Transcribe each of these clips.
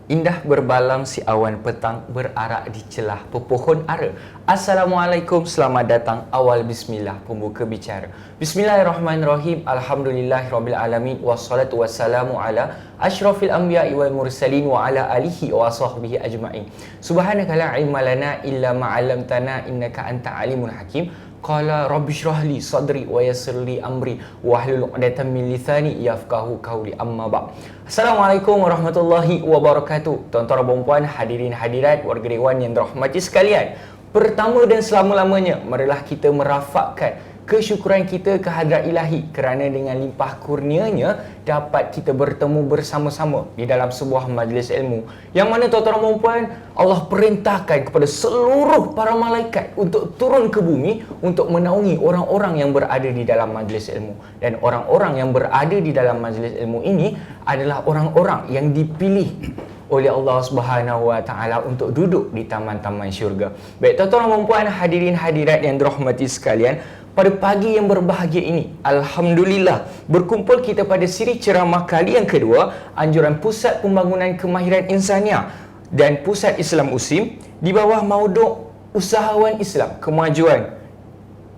Indah berbalam si awan petang berarak di celah pepohon ara. Assalamualaikum, selamat datang awal bismillah, pembuka bicara. Bismillahirrahmanirrahim. Alhamdulillahirabbil alamin wassalatu wassalamu ala asyrafil anbiya'i wal mursalin wa ala alihi wa sahbihi ajma'in. Subhanaka la ilma lana illa ma 'allamtana innaka anta alimul hakim. Qala rabbi shrah li sadri wa yassir li amri wahlul 'uqdatam min lisani yafqahu qawli, amma ba'd. Assalamualaikum warahmatullahi wabarakatuh. Tuan-tuan dan puan-puan, hadirin hadirat, warga dewan yang dirahmati sekalian. Pertama dan selama-lamanya, marilah kita merafakkan kesyukuran kita ke hadrat ilahi kerana dengan limpah kurnianya dapat kita bertemu bersama-sama di dalam sebuah majlis ilmu yang mana tuan-tuan dan puan-puan, Allah perintahkan kepada seluruh para malaikat untuk turun ke bumi untuk menaungi orang-orang yang berada di dalam majlis ilmu. Dan orang-orang yang berada di dalam majlis ilmu ini adalah orang-orang yang dipilih oleh Allah Subhanahu Wa Taala untuk duduk di taman-taman syurga. Baik tuan-tuan dan puan, hadirin hadirat yang dirahmati sekalian, pada pagi yang berbahagia ini, alhamdulillah, berkumpul kita pada siri ceramah kali yang kedua, anjuran Pusat Pembangunan Kemahiran Insaniah dan Pusat Islam USIM di bawah mauduk Usahawan Islam Kemajuan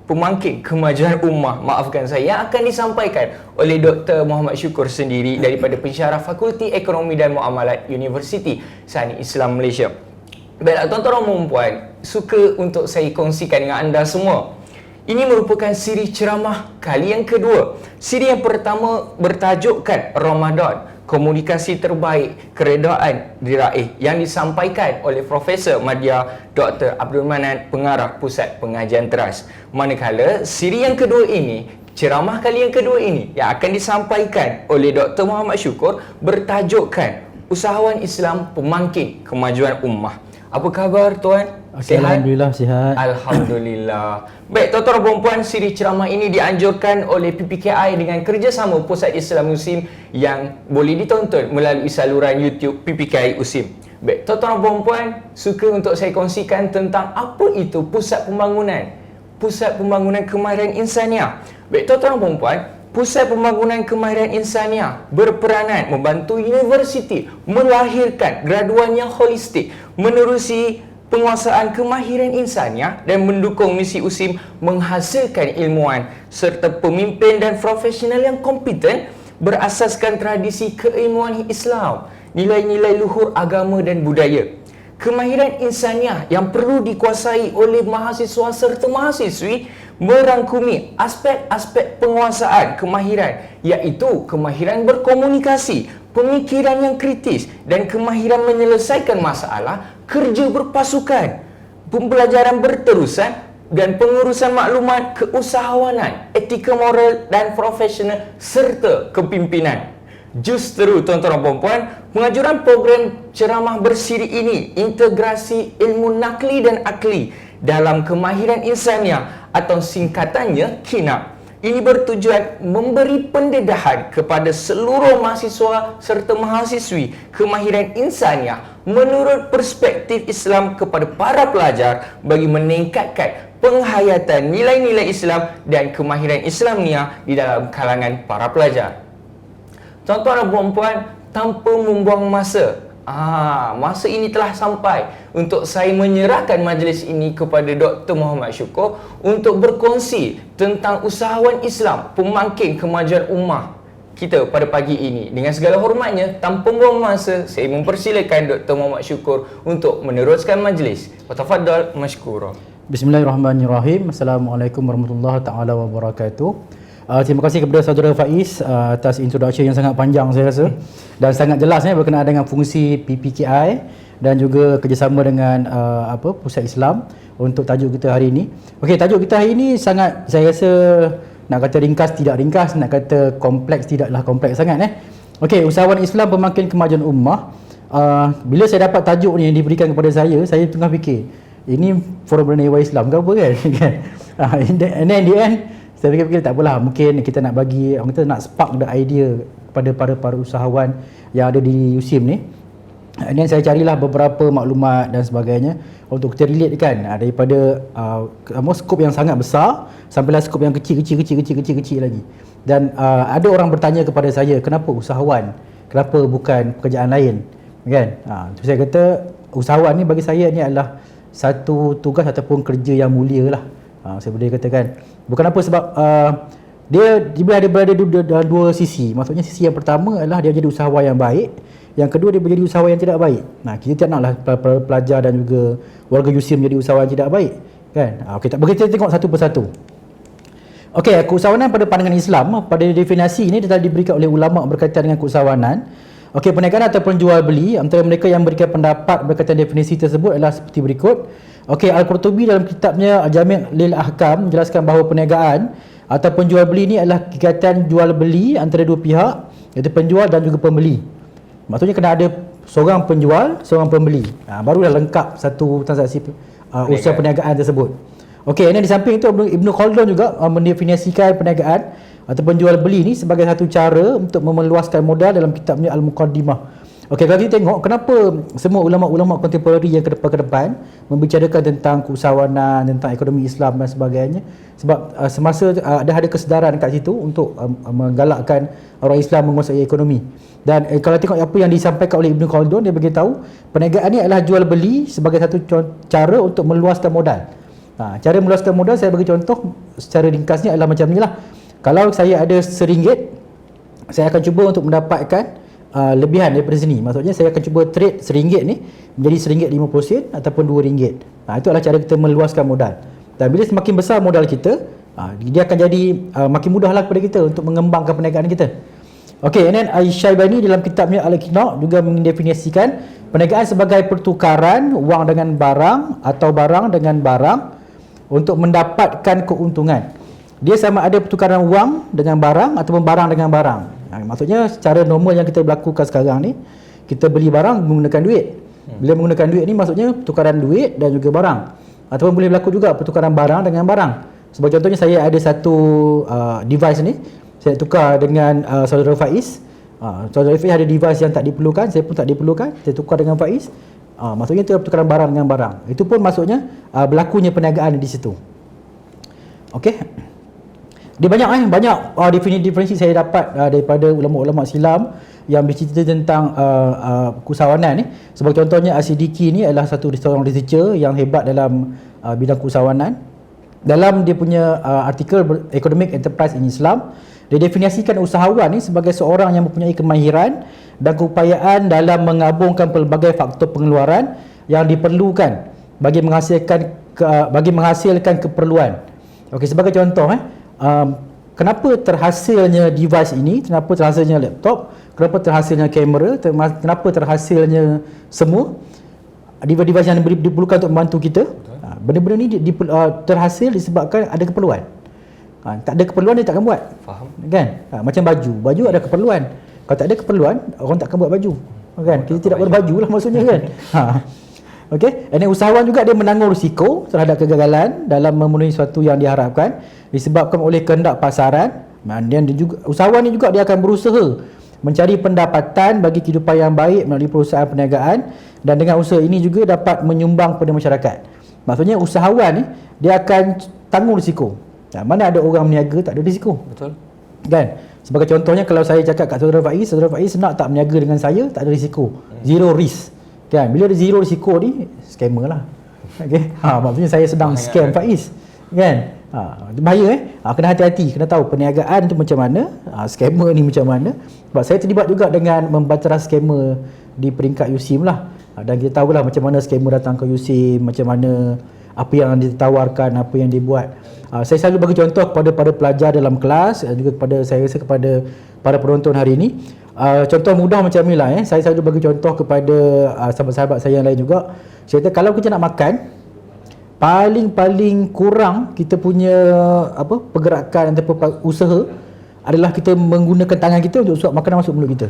Pemangkin Kemajuan Ummah, maafkan saya, yang akan disampaikan oleh Dr. Muhammad Syukur sendiri daripada pensyarah Fakulti Ekonomi dan Muamalat Universiti Sani Islam Malaysia. Baiklah tuan-tuan dan puan, suka untuk saya kongsikan dengan anda semua. Ini merupakan siri ceramah kali yang kedua. Siri yang pertama bertajukkan Ramadan, komunikasi terbaik keredaan diraih, yang disampaikan oleh Profesor Madya Dr. Abdul Manan, pengarah Pusat Pengajian Teras. Manakala siri yang kedua ini, ceramah kali yang kedua ini yang akan disampaikan oleh Dr. Muhammad Syukur bertajukkan Usahawan Islam Pemangkin Kemajuan Ummah. Apa khabar tuan? Sihat? Alhamdulillah sihat. Alhamdulillah. Baik tuan-tuan dan puan, siri ceramah ini dianjurkan oleh PPKI dengan kerjasama Pusat Islam USIM yang boleh ditonton melalui saluran YouTube PPKI USIM. Baik tuan-tuan dan puan, suka untuk saya kongsikan tentang apa itu Pusat Pembangunan Kemahiran Insaniah. Baik tuan-tuan dan puan, Pusat Pembangunan Kemahiran Insaniah berperanan membantu universiti melahirkan graduan yang holistik, menerusi penguasaan kemahiran insaniah dan mendukung misi USIM menghasilkan ilmuwan serta pemimpin dan profesional yang kompeten berasaskan tradisi keilmuan Islam, nilai-nilai luhur agama dan budaya. Kemahiran insaniah yang perlu dikuasai oleh mahasiswa serta mahasiswi merangkumi aspek-aspek penguasaan kemahiran, iaitu kemahiran berkomunikasi, pemikiran yang kritis dan kemahiran menyelesaikan masalah, kerja berpasukan, pembelajaran berterusan dan pengurusan maklumat, keusahawanan, etika moral dan profesional serta kepimpinan. Justru tuan-tuan dan puan, pengajuran program ceramah bersiri ini integrasi ilmu nakli dan akli dalam kemahiran insaniah atau singkatannya KINAP. Ini bertujuan memberi pendedahan kepada seluruh mahasiswa serta mahasiswi kemahiran insaniah menurut perspektif Islam kepada para pelajar bagi meningkatkan penghayatan nilai-nilai Islam dan kemahiran Islamiah di dalam kalangan para pelajar. Tuan-tuan dan puan-puan, tanpa membuang masa, masa ini telah sampai untuk saya menyerahkan majlis ini kepada Dr. Muhammad Syukur untuk berkongsi tentang Usahawan Islam Pemangkin Kemajuan Ummah kita pada pagi ini. Dengan segala hormatnya, tanpa membuang masa, saya mempersilakan Dr. Muhammad Syukur untuk meneruskan majlis. Tafadhal mashkura. Bismillahirrahmanirrahim. Assalamualaikum warahmatullahi taala wabarakatuh. Terima kasih kepada saudara Faiz atas introduction yang sangat panjang saya rasa dan sangat jelas berkenaan dengan fungsi PPKI dan juga kerjasama dengan Pusat Islam untuk tajuk kita hari ini. Okey, tajuk kita hari ini sangat, saya rasa, nak kata ringkas tidak ringkas, nak kata kompleks tidaklah kompleks sangat Okey, Usahawan Islam Pemangkin Kemajuan Ummah. Bila saya dapat tajuk ni yang diberikan kepada saya tengah fikir, ini forum berniaga Islam ke apa kan? And then in the end saya fikir tak apalah, mungkin kita nak bagi, kita nak spark the idea kepada para usahawan yang ada di USIM ni. Dan saya carilah beberapa maklumat dan sebagainya untuk kita relate kan, daripada skop yang sangat besar sampailah skop yang kecil lagi. Dan ada orang bertanya kepada saya, kenapa usahawan? Kenapa bukan pekerjaan lain? Kan? Tu saya kata usahawan ni bagi saya ni adalah satu tugas ataupun kerja yang mulia lah. Saya boleh katakan. Bukan apa sebab dia berada dalam dua sisi. Maksudnya sisi yang pertama adalah dia jadi usahawan yang baik. Yang kedua dia menjadi usahawan yang tidak baik. Kita tidak naklah pelajar dan juga warga USIM menjadi usahawan yang tidak baik. Kan? Okey, tak boleh kita tengok satu persatu. Okey, keusahawanan pada pandangan Islam, pada definisi ini telah diberikan oleh ulama berkaitan dengan keusahawanan. Okey, perniagaan ataupun jual beli, antara mereka yang memberikan pendapat berkaitan definisi tersebut adalah seperti berikut. Okey, Al-Qurtubi dalam kitabnya Jami' lil Ahkam menjelaskan bahawa perniagaan ataupun jual beli ini adalah kegiatan jual beli antara dua pihak, iaitu penjual dan juga pembeli. Maksudnya kena ada seorang penjual, seorang pembeli. Barulah lengkap satu transaksi usaha perniagaan tersebut. Okey, ini di samping itu Ibn Khaldun juga mendefinisikan perniagaan ataupun jual beli ni sebagai satu cara untuk memeluaskan modal dalam kitabnya Al-Muqaddimah. Okey, kalau kita tengok kenapa semua ulama-ulama kontemporari yang ke depan membicarakan tentang keusahawanan, tentang ekonomi Islam dan sebagainya, sebab semasa ada kesedaran kat situ untuk menggalakkan orang Islam menguasai ekonomi. Dan kalau tengok apa yang disampaikan oleh Ibn Khaldun, dia beritahu perniagaan ni adalah jual beli sebagai satu cara untuk meluaskan modal. Cara meluaskan modal saya bagi contoh secara ringkasnya adalah macam inilah. Kalau saya ada RM1, saya akan cuba untuk mendapatkan lebihan daripada sini. Maksudnya saya akan cuba trade RM1 ni menjadi RM1.50 ataupun RM2. Itu adalah cara kita meluaskan modal. Dan bila semakin besar modal kita, dia akan jadi makin mudahlah kepada kita untuk mengembangkan perniagaan kita. Okey, and then Al-Syaibani dalam kitabnya Al-Iqna' juga mendefinisikan perniagaan sebagai pertukaran wang dengan barang atau barang dengan barang untuk mendapatkan keuntungan. Dia sama ada pertukaran wang dengan barang ataupun barang dengan barang. Maksudnya secara normal yang kita lakukan sekarang ni, kita beli barang menggunakan duit. Bila menggunakan duit ni maksudnya pertukaran duit dan juga barang. Ataupun boleh berlaku juga pertukaran barang dengan barang. Sebagai contohnya saya ada satu device ni, saya tukar dengan saudara Faiz. Saudara Faiz ada device yang tak diperlukan, saya pun tak diperlukan, saya tukar dengan Faiz. Maksudnya itu pertukaran barang dengan barang. Itu pun maksudnya berlakunya perniagaan di situ. Okey. Dia banyak definisi saya dapat daripada ulama-ulama Islam yang bercerita tentang keusahawanan ni. Sebagai contohnya Al-Siddiqi ni adalah seorang researcher yang hebat dalam bidang keusahawanan. Dalam dia punya artikel Economic Enterprise in Islam, dia definisikan usahawan ni sebagai seorang yang mempunyai kemahiran dan keupayaan dalam menggabungkan pelbagai faktor pengeluaran yang diperlukan bagi menghasilkan keperluan. Okey, sebagai contoh kenapa terhasilnya device ini, kenapa terhasilnya laptop, kenapa terhasilnya kamera, kenapa terhasilnya semua device yang diperlukan untuk membantu kita. Benda-benda ni terhasil disebabkan ada keperluan. Tak ada keperluan dia takkan buat. Faham. Kan? Macam baju ada keperluan. Kalau tak ada keperluan, orang takkan buat baju. Kan? Kita tidak berbaju lah maksudnya kan. Okey, dan usahawan juga dia menanggung risiko terhadap kegagalan dalam memenuhi sesuatu yang diharapkan disebabkan oleh kehendak pasaran. Dan juga usahawan ni juga dia akan berusaha mencari pendapatan bagi kehidupan yang baik melalui perusahaan perniagaan, dan dengan usaha ini juga dapat menyumbang kepada masyarakat. Maksudnya usahawan ni dia akan tanggung risiko. Mana ada orang meniaga tak ada risiko. Betul. Kan? Sebagai contohnya kalau saya cakap kat saudara Faiz nak tak meniaga dengan saya, tak ada risiko. Zero risk. Kan? Bila ada zero risiko ni, scammer lah. Okey. Maksudnya saya sedang scam Faiz. Kan? Itu bahaya kena hati-hati, kena tahu perniagaan tu macam mana, scammer ni macam mana. Sebab saya terlibat juga dengan membanteras scammer di peringkat USIM lah. Dan kita tahulah macam mana scammer datang ke USIM, macam mana apa yang ditawarkan, apa yang dibuat. Saya selalu bagi contoh kepada pelajar dalam kelas dan juga kepada saya rasa kepada para penonton hari ini. Contoh mudah macam ni lah. Saya selalu bagi contoh kepada sahabat-sahabat saya yang lain juga. Saya kata kalau kita nak makan, paling kurang kita punya pergerakan ataupun usaha adalah kita menggunakan tangan kita untuk suap makanan masuk mulut kita.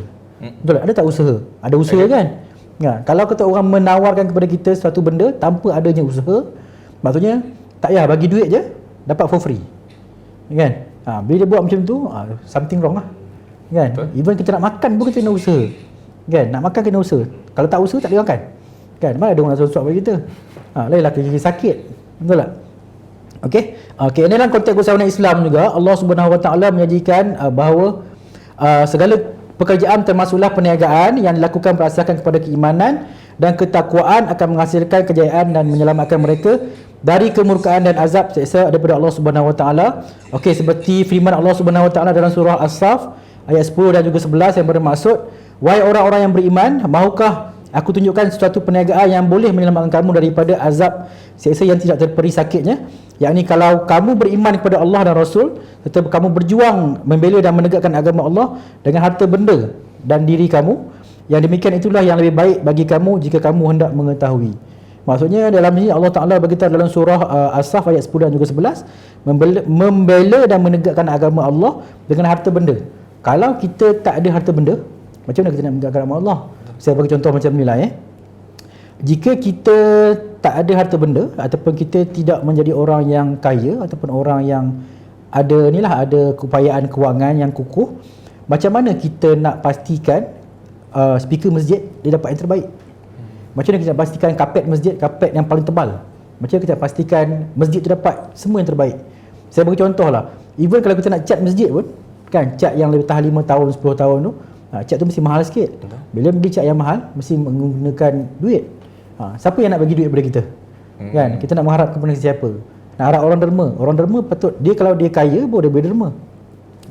Betul tak? Ada tak usaha? Ada usaha kan? Kalau kata orang menawarkan kepada kita suatu benda tanpa adanya usaha, maksudnya tak payah bagi duit je dapat for free. Kan? Bila dia buat macam tu, something wrong lah. Kan? Betul. Even kita nak makan pun kita kena usaha. Kan? Nak makan kena usaha. Kalau tak usaha tak boleh makan. Kan? Mana ada orang nak suap bagi kita? Lainlah kaki sakit. Betul tak? Okey. Okey, ini dalam konteks usahawan Islam juga Allah Subhanahu Wa Taala menyajikan bahawa segala Pekerjaan termasuklah perniagaan yang dilakukan berdasarkan kepada keimanan dan ketakwaan akan menghasilkan kejayaan dan menyelamatkan mereka dari kemurkaan dan azab seksa daripada Allah Subhanahu Wa Taala. Okey, seperti firman Allah Subhanahu Wa Taala dalam surah As-Saff ayat 10 dan juga 11 yang bermaksud, wahai orang-orang yang beriman, mahukah aku tunjukkan suatu perniagaan yang boleh menyelamatkan kamu daripada azab seksa yang tidak terperi sakitnya, yakni kalau kamu beriman kepada Allah dan Rasul serta kamu berjuang membela dan menegakkan agama Allah dengan harta benda dan diri kamu, yang demikian itulah yang lebih baik bagi kamu jika kamu hendak mengetahui. Maksudnya dalam ini Allah Ta'ala beritahu dalam surah As-Saff ayat 10 dan juga 11, membela dan menegakkan agama Allah dengan harta benda. Kalau kita tak ada harta benda, macam mana kita nak menegakkan agama Allah? Saya bagi contoh macam ni lah. Jika kita tak ada harta benda ataupun kita tidak menjadi orang yang kaya ataupun orang yang ada keupayaan kewangan yang kukuh, macam mana kita nak pastikan speaker masjid dia dapat yang terbaik? Macam mana kita nak pastikan kapet masjid, kapet yang paling tebal? Macam mana kita nak pastikan masjid tu dapat semua yang terbaik? Saya bagi contoh lah, even kalau kita nak cat masjid pun, kan, cat yang lebih tahan 5 tahun, 10 tahun tu, cat tu mesti mahal sikit. Bila beli cat yang mahal, mesti menggunakan duit. Siapa yang nak bagi duit kepada kita? Kan? Kita nak mengharap kepada siapa? Nak harap orang derma. Orang derma patut, dia kalau dia kaya boleh derma.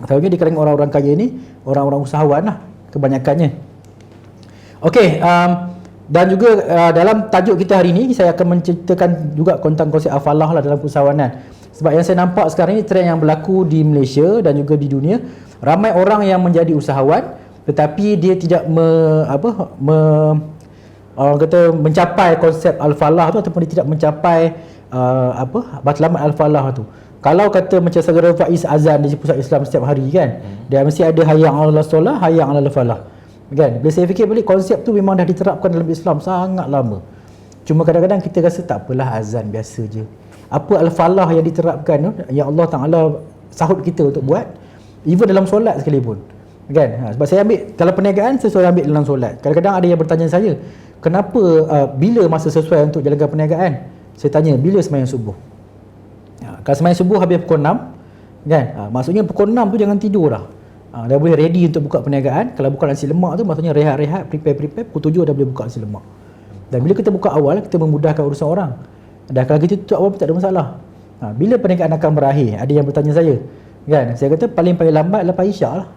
Tahunya di kalangan orang-orang kaya ni, orang-orang usahawan lah kebanyakannya. Okey, dan juga dalam tajuk kita hari ini, saya akan menceritakan juga tentang konsep al-falah lah dalam usahawanan. Sebab yang saya nampak sekarang ini, trend yang berlaku di Malaysia dan juga di dunia, ramai orang yang menjadi usahawan tetapi dia tidak mencapai konsep al-falah tu, ataupun dia tidak mencapai matlamat al-falah tu. Kalau kata macam saudara Faiz azan di pusat Islam setiap hari kan, dia mesti ada hayya 'alal solah, hayya 'alal falah. Kan? Bila saya fikir balik, konsep tu memang dah diterapkan dalam Islam sangat lama. Cuma kadang-kadang kita rasa tak apalah, azan biasa je. Apa al-falah yang diterapkan tu, yang Allah Ta'ala sahut kita untuk buat, even dalam solat sekalipun. Kan? Sebab saya ambil, kalau perniagaan saya selalu ambil dalam solat. Kadang-kadang ada yang bertanya saya, kenapa bila masa sesuai untuk jalankan perniagaan? Saya tanya, bila sembahyang subuh? Kalau sembahyang subuh habis pukul 6, kan? Maksudnya pukul 6 tu jangan tidur dah. Dah boleh ready untuk buka perniagaan. Kalau buka nasi lemak tu maksudnya rehat-rehat, prepare, pukul 7 dah boleh buka nasi lemak. Dan bila kita buka awal, kita memudahkan urusan orang. Dan kalau kita tutup awal pun tak ada masalah. Bila perniagaan akan berakhir? Ada yang bertanya saya, kan? Saya kata paling lambat lepas isyak lah.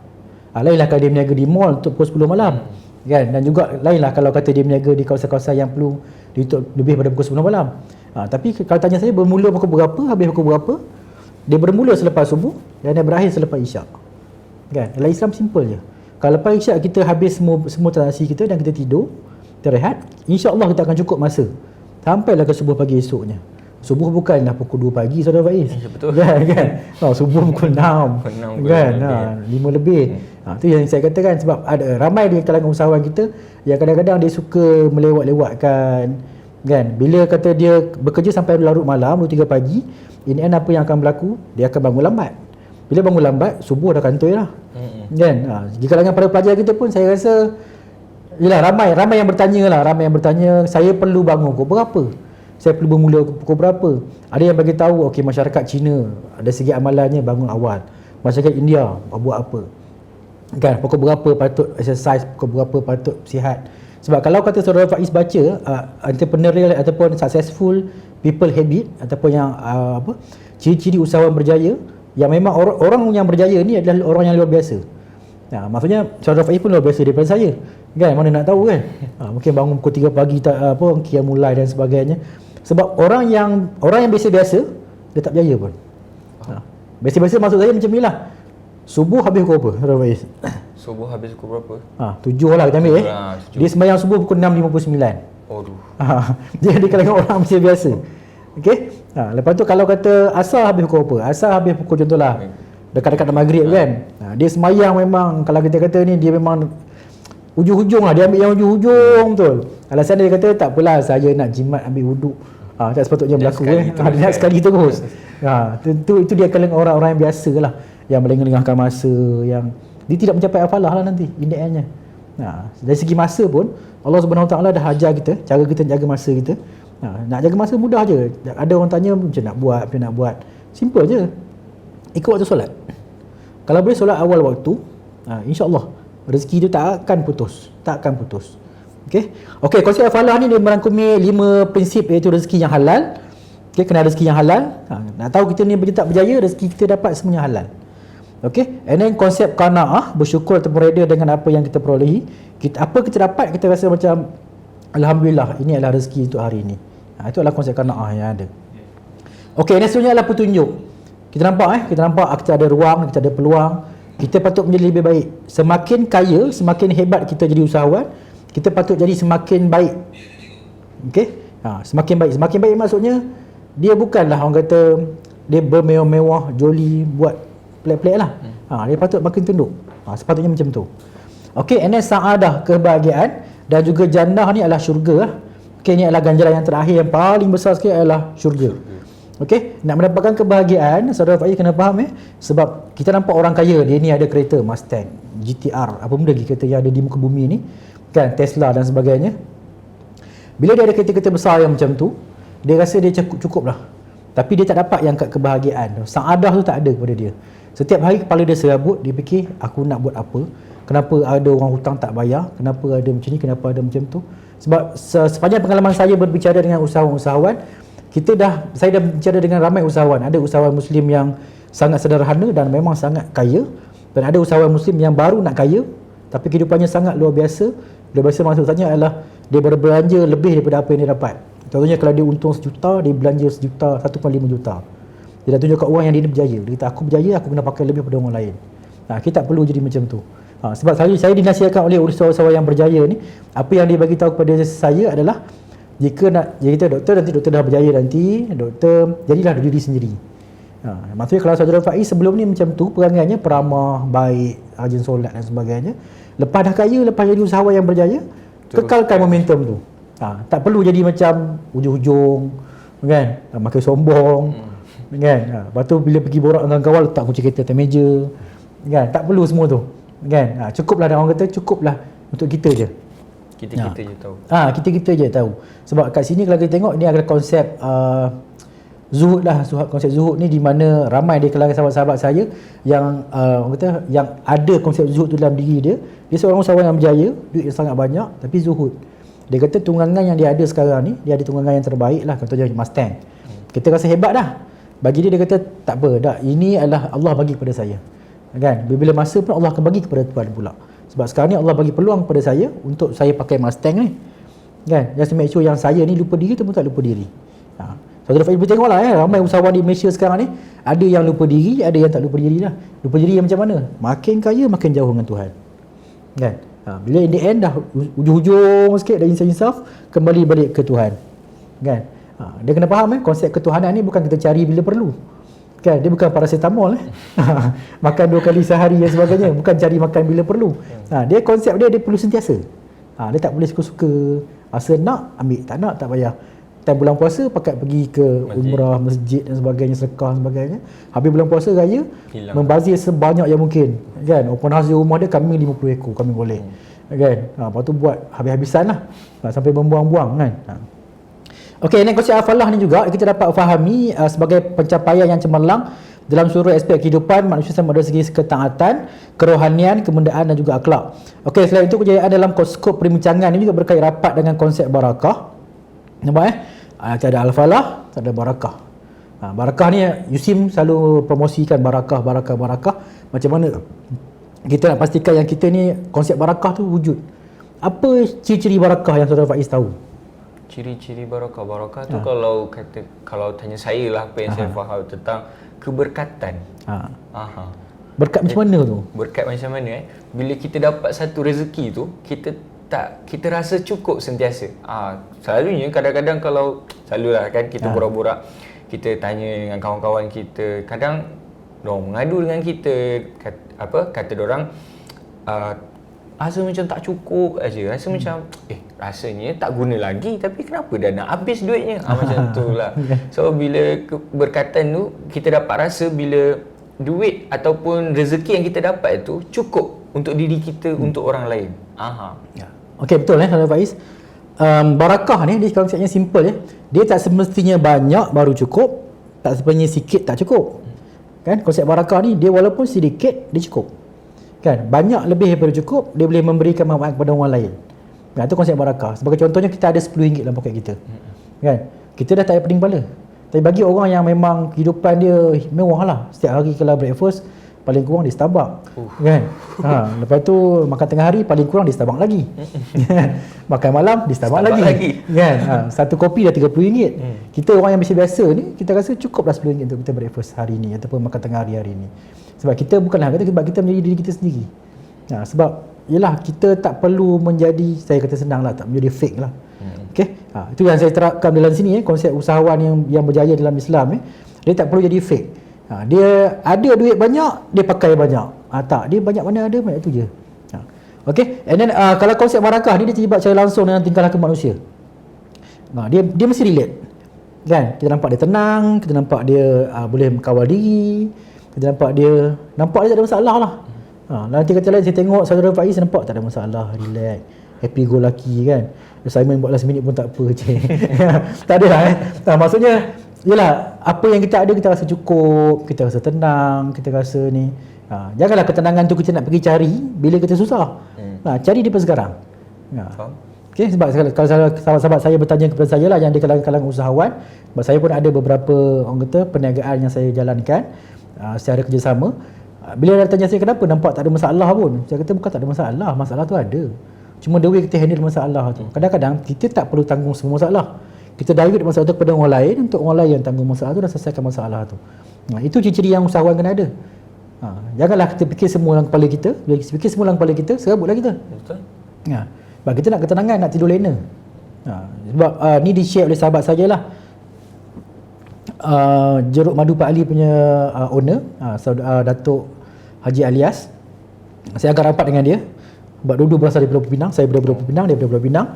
Lainlah kalau dia berniaga di mall untuk pukul 10 malam, kan? Dan juga lainlah kalau kata dia berniaga di kawasan-kawasan yang perlu ditutup lebih pada pukul 10 malam. Tapi kalau tanya saya bermula pukul berapa, habis pukul berapa, dia bermula selepas subuh dan dia berakhir selepas isyak. Kan? Dalam Islam simple je. Kalau lepas isyak kita habis semua transaksi kita dan kita tidur, kita rehat, insya-Allah kita akan cukup masa sampailah ke subuh pagi esoknya. Subuh bukanlah pukul 2 pagi, saudara Faiz. Ya, betul. Kan? Subuh pukul 6. Kan? 5 lebih. Itu yang saya katakan, sebab ada ramai di kalangan usahawan kita yang kadang-kadang dia suka melewat-lewatkan. Kan? Bila kata dia bekerja sampai larut malam, 2-3 pagi, in end apa yang akan berlaku? Dia akan bangun lambat. Bila bangun lambat, subuh dah kantoi lah. Kan? Di kalangan para pelajar kita pun saya rasa, yelah, ramai yang bertanya, saya perlu bangun pukul berapa? Saya perlu bermula pukul berapa? Ada yang bagi tahu, okey, masyarakat Cina ada segi amalannya bangun awal. Masyarakat India buat apa? Kan, pukul berapa patut exercise, pukul berapa patut sihat. Sebab kalau kata saudara Faiz baca entrepreneurial ataupun successful people habit ataupun yang ciri-ciri usahawan berjaya, yang memang orang yang berjaya ni adalah orang yang luar biasa. Maksudnya saudara Faiz pun luar biasa daripada saya. Kan, mana nak tahu kan? Mungkin bangun pukul 3 pagi qiyam mulai dan sebagainya. Sebab orang yang biasa-biasa dia tak berjaya pun. Biasa-biasa maksud saya macam inilah. Subuh habis pukul berapa, saudara Faiz? Subuh habis pukul berapa? 7 lah kita ambil Dia sembahyang subuh pukul 6.59. Aduh. Dia di kalangan orang biasa-biasa. Okey? Lepas tu kalau kata asar habis pukul apa? Asar habis pukul contohlah dekat-dekat maghrib kan. Dia sembahyang memang, kalau kita kata ni dia memang hujung-hujung lah, dia ambil yang hujung-hujung betul. Alasan dia kata tak apalah, saya nak jimat ambil wuduk. Tak sepatutnya berlaku dia nak sekali terus. Itu dia kalangan orang-orang yang biasa lah, yang melengah-lengahkan masa, yang dia tidak mencapai al-falah lah nanti in the end-nya. Dari segi masa pun Allah Subhanahu Wa Taala dah ajar kita cara kita jaga masa kita. Nak jaga masa mudah je. Ada orang tanya macam nak buat, simple je. Ikut waktu solat. Kalau boleh solat awal waktu, insya-Allah rezeki tu tak akan putus. Okey. Okey, konsep al-falah ni dia merangkumi 5 prinsip, iaitu rezeki yang halal. Okey, kena rezeki yang halal. Nak tahu kita ni tak berjaya, rezeki kita dapat semuanya halal. Okey. And then konsep qanaah, bersyukur ataupun reda dengan apa yang kita perolehi. Apa kita dapat, kita rasa macam alhamdulillah, ini adalah rezeki untuk hari ini. Itu adalah konsep qanaah yang ada. Okey, dan seterusnya adalah petunjuk. Kita nampak kita ada ruang, kita ada peluang. Kita patut menjadi lebih baik. Semakin kaya, semakin hebat kita jadi usahawan, kita patut jadi semakin baik. Okey? Semakin baik. Semakin baik maksudnya dia bukanlah orang kata dia bermewah-mewah, joli, buat pelik-pelik lah. Dia patut makin tunduk. Sepatutnya macam tu. Okey, and then sa'adah, kebahagiaan, dan juga jannah ni adalah syurga lah. Okey, ni adalah ganjaran yang terakhir yang paling besar sekali adalah syurga. Okey, nak mendapatkan kebahagiaan, saudara Faiz kena faham sebab kita nampak orang kaya, dia ni ada kereta Mustang, GTR, apa benda lagi kereta yang ada di muka bumi ni, kan, Tesla dan sebagainya. Bila dia ada kereta-kereta besar yang macam tu, dia rasa dia cukup lah. Tapi dia tak dapat yang kat kebahagiaan. Saadah tu tak ada kepada dia. Setiap hari kepala dia serabut, dia fikir aku nak buat apa? Kenapa ada orang hutang tak bayar? Kenapa ada macam ni? Kenapa ada macam tu? Sebab sepanjang pengalaman saya berbicara dengan usahawan-usahawan, saya dah bicara dengan ramai usahawan. Ada usahawan Muslim yang sangat sederhana dan memang sangat kaya, dan ada usahawan Muslim yang baru nak kaya tapi kehidupannya sangat luar biasa. Luar biasa maksudnya adalah dia berbelanja lebih daripada apa yang dia dapat. Contohnya kalau dia untung 1 juta, dia belanja 1 juta, 1.5 juta. Dia dah tunjuk kat orang yang dia berjaya. Dia kata aku berjaya, aku kena pakai lebih daripada orang lain. Kita tak perlu jadi macam tu. Sebab saya dinasihatkan oleh usahawan yang berjaya ni, apa yang dia bagi tahu kepada saya adalah, jika nak jadi doktor, nanti doktor dah berjaya, nanti doktor jadilah diri sendiri. Maksudnya kalau saudara Faiz sebelum ni macam tu perangainya, peramah, baik, rajin solat dan sebagainya, lepas dah kaya, lepas jadi usahawan yang berjaya, kekalkan momentum tu. Tak perlu jadi macam hujung-hujung, kan, makin sombong, kan. Lepas tu bila pergi borak dengan kawan, letak kunci kereta atas meja, kan. Tak perlu semua tu, kan. Cukuplah, dan orang kata cukuplah untuk kita je. Kita je tahu. Kita je tahu. Sebab kat sini kalau kita tengok, ini adalah konsep zuhud lah. Konsep zuhud ni di mana ramai di kalangan sahabat-sahabat saya yang orang kata yang ada konsep zuhud tu dalam diri dia. Dia seorang usahawan yang berjaya, duit yang sangat banyak, tapi zuhud. Dia kata tunggangan yang dia ada sekarang ni, dia ada tunggangan yang terbaik lah, contohnya Mustang. Kita rasa hebat dah. Bagi dia kata tak apa dah, ini adalah Allah bagi kepada saya, kan. Bila masa pun Allah akan bagi kepada Tuhan pula. Sebab sekarang ni Allah bagi peluang kepada saya untuk saya pakai Mustang ni, kan. Just make sure yang saya ni lupa diri tu pun tak lupa diri. Saudara Faiz boleh tengoklah ramai usahawan di Malaysia sekarang ni, ada yang lupa diri, ada yang tak lupa diri lah. Lupa diri yang macam mana? Makin kaya makin jauh dengan Tuhan, kan. Bila in the end dah hujung-hujung sikit, dah insaf, kembali balik ke Tuhan, kan. Dia kena faham konsep ketuhanan ni bukan kita cari bila perlu, kan. Dia bukan paracetamol makan 2 kali sehari dan sebagainya, bukan cari makan bila perlu. Dia konsep dia perlu sentiasa. Dia tak boleh suka-suka, rasa nak ambil, tak nak tak payah. Time bulan puasa pakai pergi ke umrah, masjid dan sebagainya, sedekah dan sebagainya. Habis bulan puasa raya membazir sebanyak yang mungkin, kan. Open house di rumah dia kambing 50 ekor, kambing boleh, kan. Lepas tu buat habis-habisan lah, sampai membuang-buang, kan. Okey, ini konsep al-falah ni juga kita dapat fahami sebagai pencapaian yang cemerlang dalam seluruh aspek kehidupan manusia sama dari segi ketaatan, kerohanian, kemendaan dan juga akhlak. Okey, selain itu kejayaan dalam skop perbincangan ini juga berkait rapat dengan konsep barakah. Nampak kita ada al-falah, kita ada barakah. Barakah ni Yusim selalu promosikan barakah. Macam mana kita nak pastikan yang kita ni konsep barakah tu wujud. Apa ciri-ciri barakah yang saudara Faiz tahu? Ciri-ciri barakah tu kalau tanya saya lah, apa yang saya faham tentang keberkatan. Berkat macam mana tu? Berkat macam mana bila kita dapat satu rezeki tu, kita rasa cukup sentiasa. Selalunya kadang-kadang selalulah kan kita borak-borak, kita tanya dengan kawan-kawan kita, kadang dorang mengadu dengan kita, kata dorang rasa macam tak cukup aja, rasa macam rasanya tak guna lagi, tapi kenapa dah nak habis duitnya, macam tu lah. So bila keberkatan tu kita dapat rasa bila duit ataupun rezeki yang kita dapat tu cukup untuk diri kita, untuk orang lain. Okey, betul saudara Faiz. Barakah ni dia konsepnya simple Dia tak semestinya banyak baru cukup, tak semestinya sikit tak cukup. Kan? Konsep barakah ni dia walaupun sedikit dia cukup. Kan? Banyak lebih daripada cukup, dia boleh memberikan manfaat kepada orang lain. Itu konsep barakah. Sebagai contohnya, kita ada RM10 dalam poket kita. Kan? Kita dah tak ada pening kepala. Tapi bagi orang yang memang kehidupan dia mewah lah, setiap hari kalau breakfast paling kurang di Starbucks, kan? Lepas tu makan tengah hari paling kurang di Starbucks lagi. Makan malam di Starbucks lagi. Kan? Satu kopi dah RM30. Kita orang yang biasa-biasa ni, kita rasa cukup dah RM10 untuk kita breakfast hari ni ataupun makan tengah hari ni. Sebab kita bukanlah kata, sebab kita menjadi diri kita sendiri. Sebab yelah, kita tak perlu menjadi, saya kata senang lah, tak menjadi fake lah. Okay? Itu yang saya terapkan dalam sini, konsep usahawan yang berjaya dalam Islam. Dia tak perlu jadi fake. Dia ada duit banyak, dia pakai banyak. Tak, dia banyak mana ada, banyak tu je. Okay? And then kalau konsep barakah ni, dia terlibat secara langsung dengan tingkah laku manusia. Dia mesti relate. Kan? Kita nampak dia tenang, kita nampak dia boleh kawal diri, kita nampak dia tak ada masalah lah. Nanti kata lain, saya tengok saudara Faiz, nampak tak ada masalah, relax, happy go lucky kan. Assignment buat last minute pun tak apa je. Tak ada lah maksudnya, yelah, apa yang kita ada kita rasa cukup, kita rasa tenang, kita rasa ni. Janganlah ketenangan tu kita nak pergi cari bila kita susah. Cari daripada sekarang. Okay, sebab kalau sahabat-sahabat saya bertanya kepada saya lah, yang di kalangan usahawan, sebab saya pun ada beberapa orang kata perniagaan yang saya jalankan secara kerjasama. Bila dia tanya saya kenapa nampak tak ada masalah pun, saya kata bukan tak ada masalah, masalah tu ada. Cuma the way kita handle masalah tu. Kadang-kadang kita tak perlu tanggung semua masalah. Kita divert masalah tu kepada orang lain, untuk orang lain yang tanggung masalah tu dan selesaikan masalah tu. Itu ciri-ciri yang usahawan kena ada. Janganlah kita fikir semua dalam kepala kita. Bila kita fikir semua dalam kepala kita, serabutlah kita. Betul. Sebab kita nak ketenangan, nak tidur lena. Sebab ni di-share oleh sahabat saya lah. Jeruk Madu Pak Ali punya owner, Datuk Haji Alias. Saya agak rapat dengan dia. Sebab dulu berasal dari Pulau Pinang, saya berada Pulau Pinang, dia berada Pulau Pinang.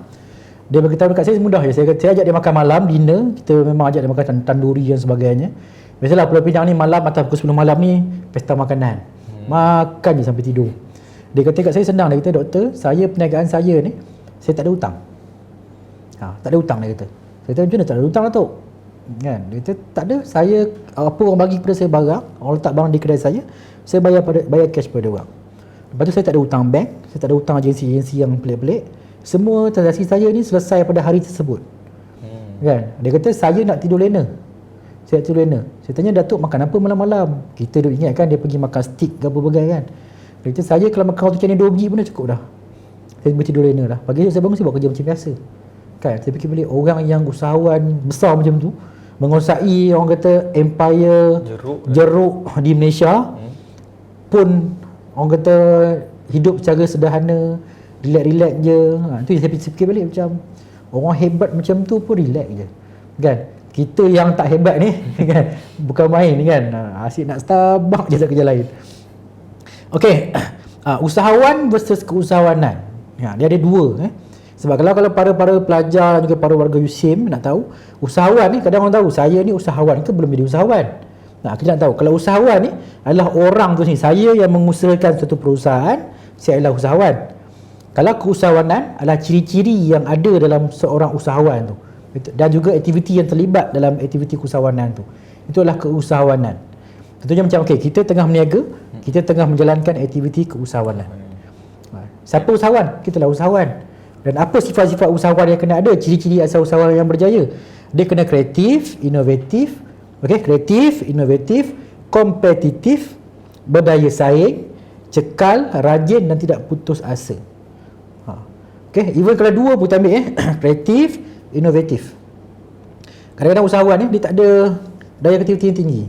Dia beritahu dekat saya mudah je. Saya ajak dia makan malam, dinner. Kita memang ajak dia makan tanduri dan sebagainya. Biasalah Pulau Pinang ni malam atau pukul 10 malam ni pesta makanan. Makan je sampai tidur. Dia kata kat saya senang, dia kata, doktor, saya perniagaan saya ni, saya tak ada hutang. Tak ada hutang, dia kata. Saya kata, macam mana tak ada hutang, Datuk? Kan? Dia kata, tak ada. Saya, apa orang bagi kepada saya barang, orang letak barang di kedai saya bayar cash pada orang. Lepas tu saya tak ada hutang bank, saya tak ada hutang agensi-agensi yang pelik-pelik. Semua transaksi saya ni selesai pada hari tersebut. Kan? Dia kata saya nak tidur lena. Saya nak tidur lena. Saya tanya, Datuk makan apa malam-malam? Kita duk ingat kan dia pergi makan steak ke apa bagai kan. Dia kata saya kalau makan roti canai 2 biji pun dah cukup dah. Saya boleh tidur lena dah. Pagi saya bangun, saya buat kerja macam biasa. Kan? Saya fikir balik orang yang usahawan besar macam tu, menguasai orang kata empire jeruk di Malaysia, pun orang kata hidup secara sederhana, relax-relax je. Tu saya fikir balik, macam orang hebat macam tu pun relax je. Kan? Kita yang tak hebat ni kan, bukan main ni kan. Asyik nak Starbucks je tak kerja lain. Okey. Usahawan versus keusahawanan. Dia ada dua. Sebab kalau para pelajar dan juga para warga USIM nak tahu, usahawan ni kadang orang tahu saya ni usahawan ke belum jadi usahawan. Kita nak tahu kalau usahawan ni adalah orang tu ni, saya yang mengusahakan satu perusahaan, saya adalah usahawan. Kalau keusahawanan adalah ciri-ciri yang ada dalam seorang usahawan tu, dan juga aktiviti yang terlibat dalam aktiviti keusahawanan tu. Itu adalah keusahawanan. Contohnya macam kita tengah berniaga, kita tengah menjalankan aktiviti keusahawanan. Siapa usahawan? Kita lah usahawan. Dan apa sifat-sifat usahawan yang kena ada? Ciri-ciri asal usahawan yang berjaya. Dia kena kreatif, inovatif, kreatif, inovatif, kompetitif, berdaya saing, cekal, rajin dan tidak putus asa. Even kalau dua pun kita ambil kreatif, inovatif. Kadang-kadang usahawan dia tak ada daya kreativiti yang tinggi.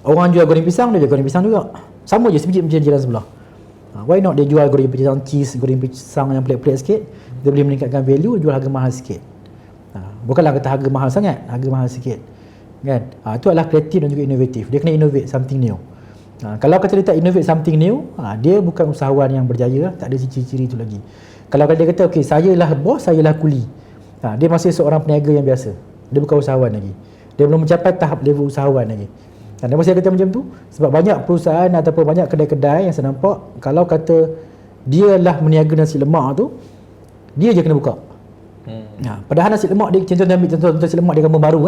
Orang jual goreng pisang, dia jual goreng pisang juga. Sama je sebiji macam jiran sebelah. Why not dia jual goreng pisang cheese, goreng pisang yang pelik-pelik sikit, dia boleh meningkatkan value, jual harga mahal sikit. Bukanlah kata harga mahal sangat, harga mahal sikit. Kan? Itu adalah kreatif dan juga inovatif. Dia kena innovate something new. Kalau kata dia tak innovate something new, dia bukan usahawan yang berjaya, tak ada ciri-ciri itu lagi. Kalau dia kata okey, saya lah bos, saya lah kuli, dia masih seorang peniaga yang biasa. Dia bukan usahawan lagi. Dia belum mencapai tahap level usahawan lagi. Dan kenapa saya kata macam tu? Sebab banyak perusahaan ataupun banyak kedai-kedai yang saya nampak, kalau kata dia lah meniaga nasi lemak tu, dia je kena buka. Padahal nasi lemak dia, contoh ambil contoh nasi lemak dia kampung baru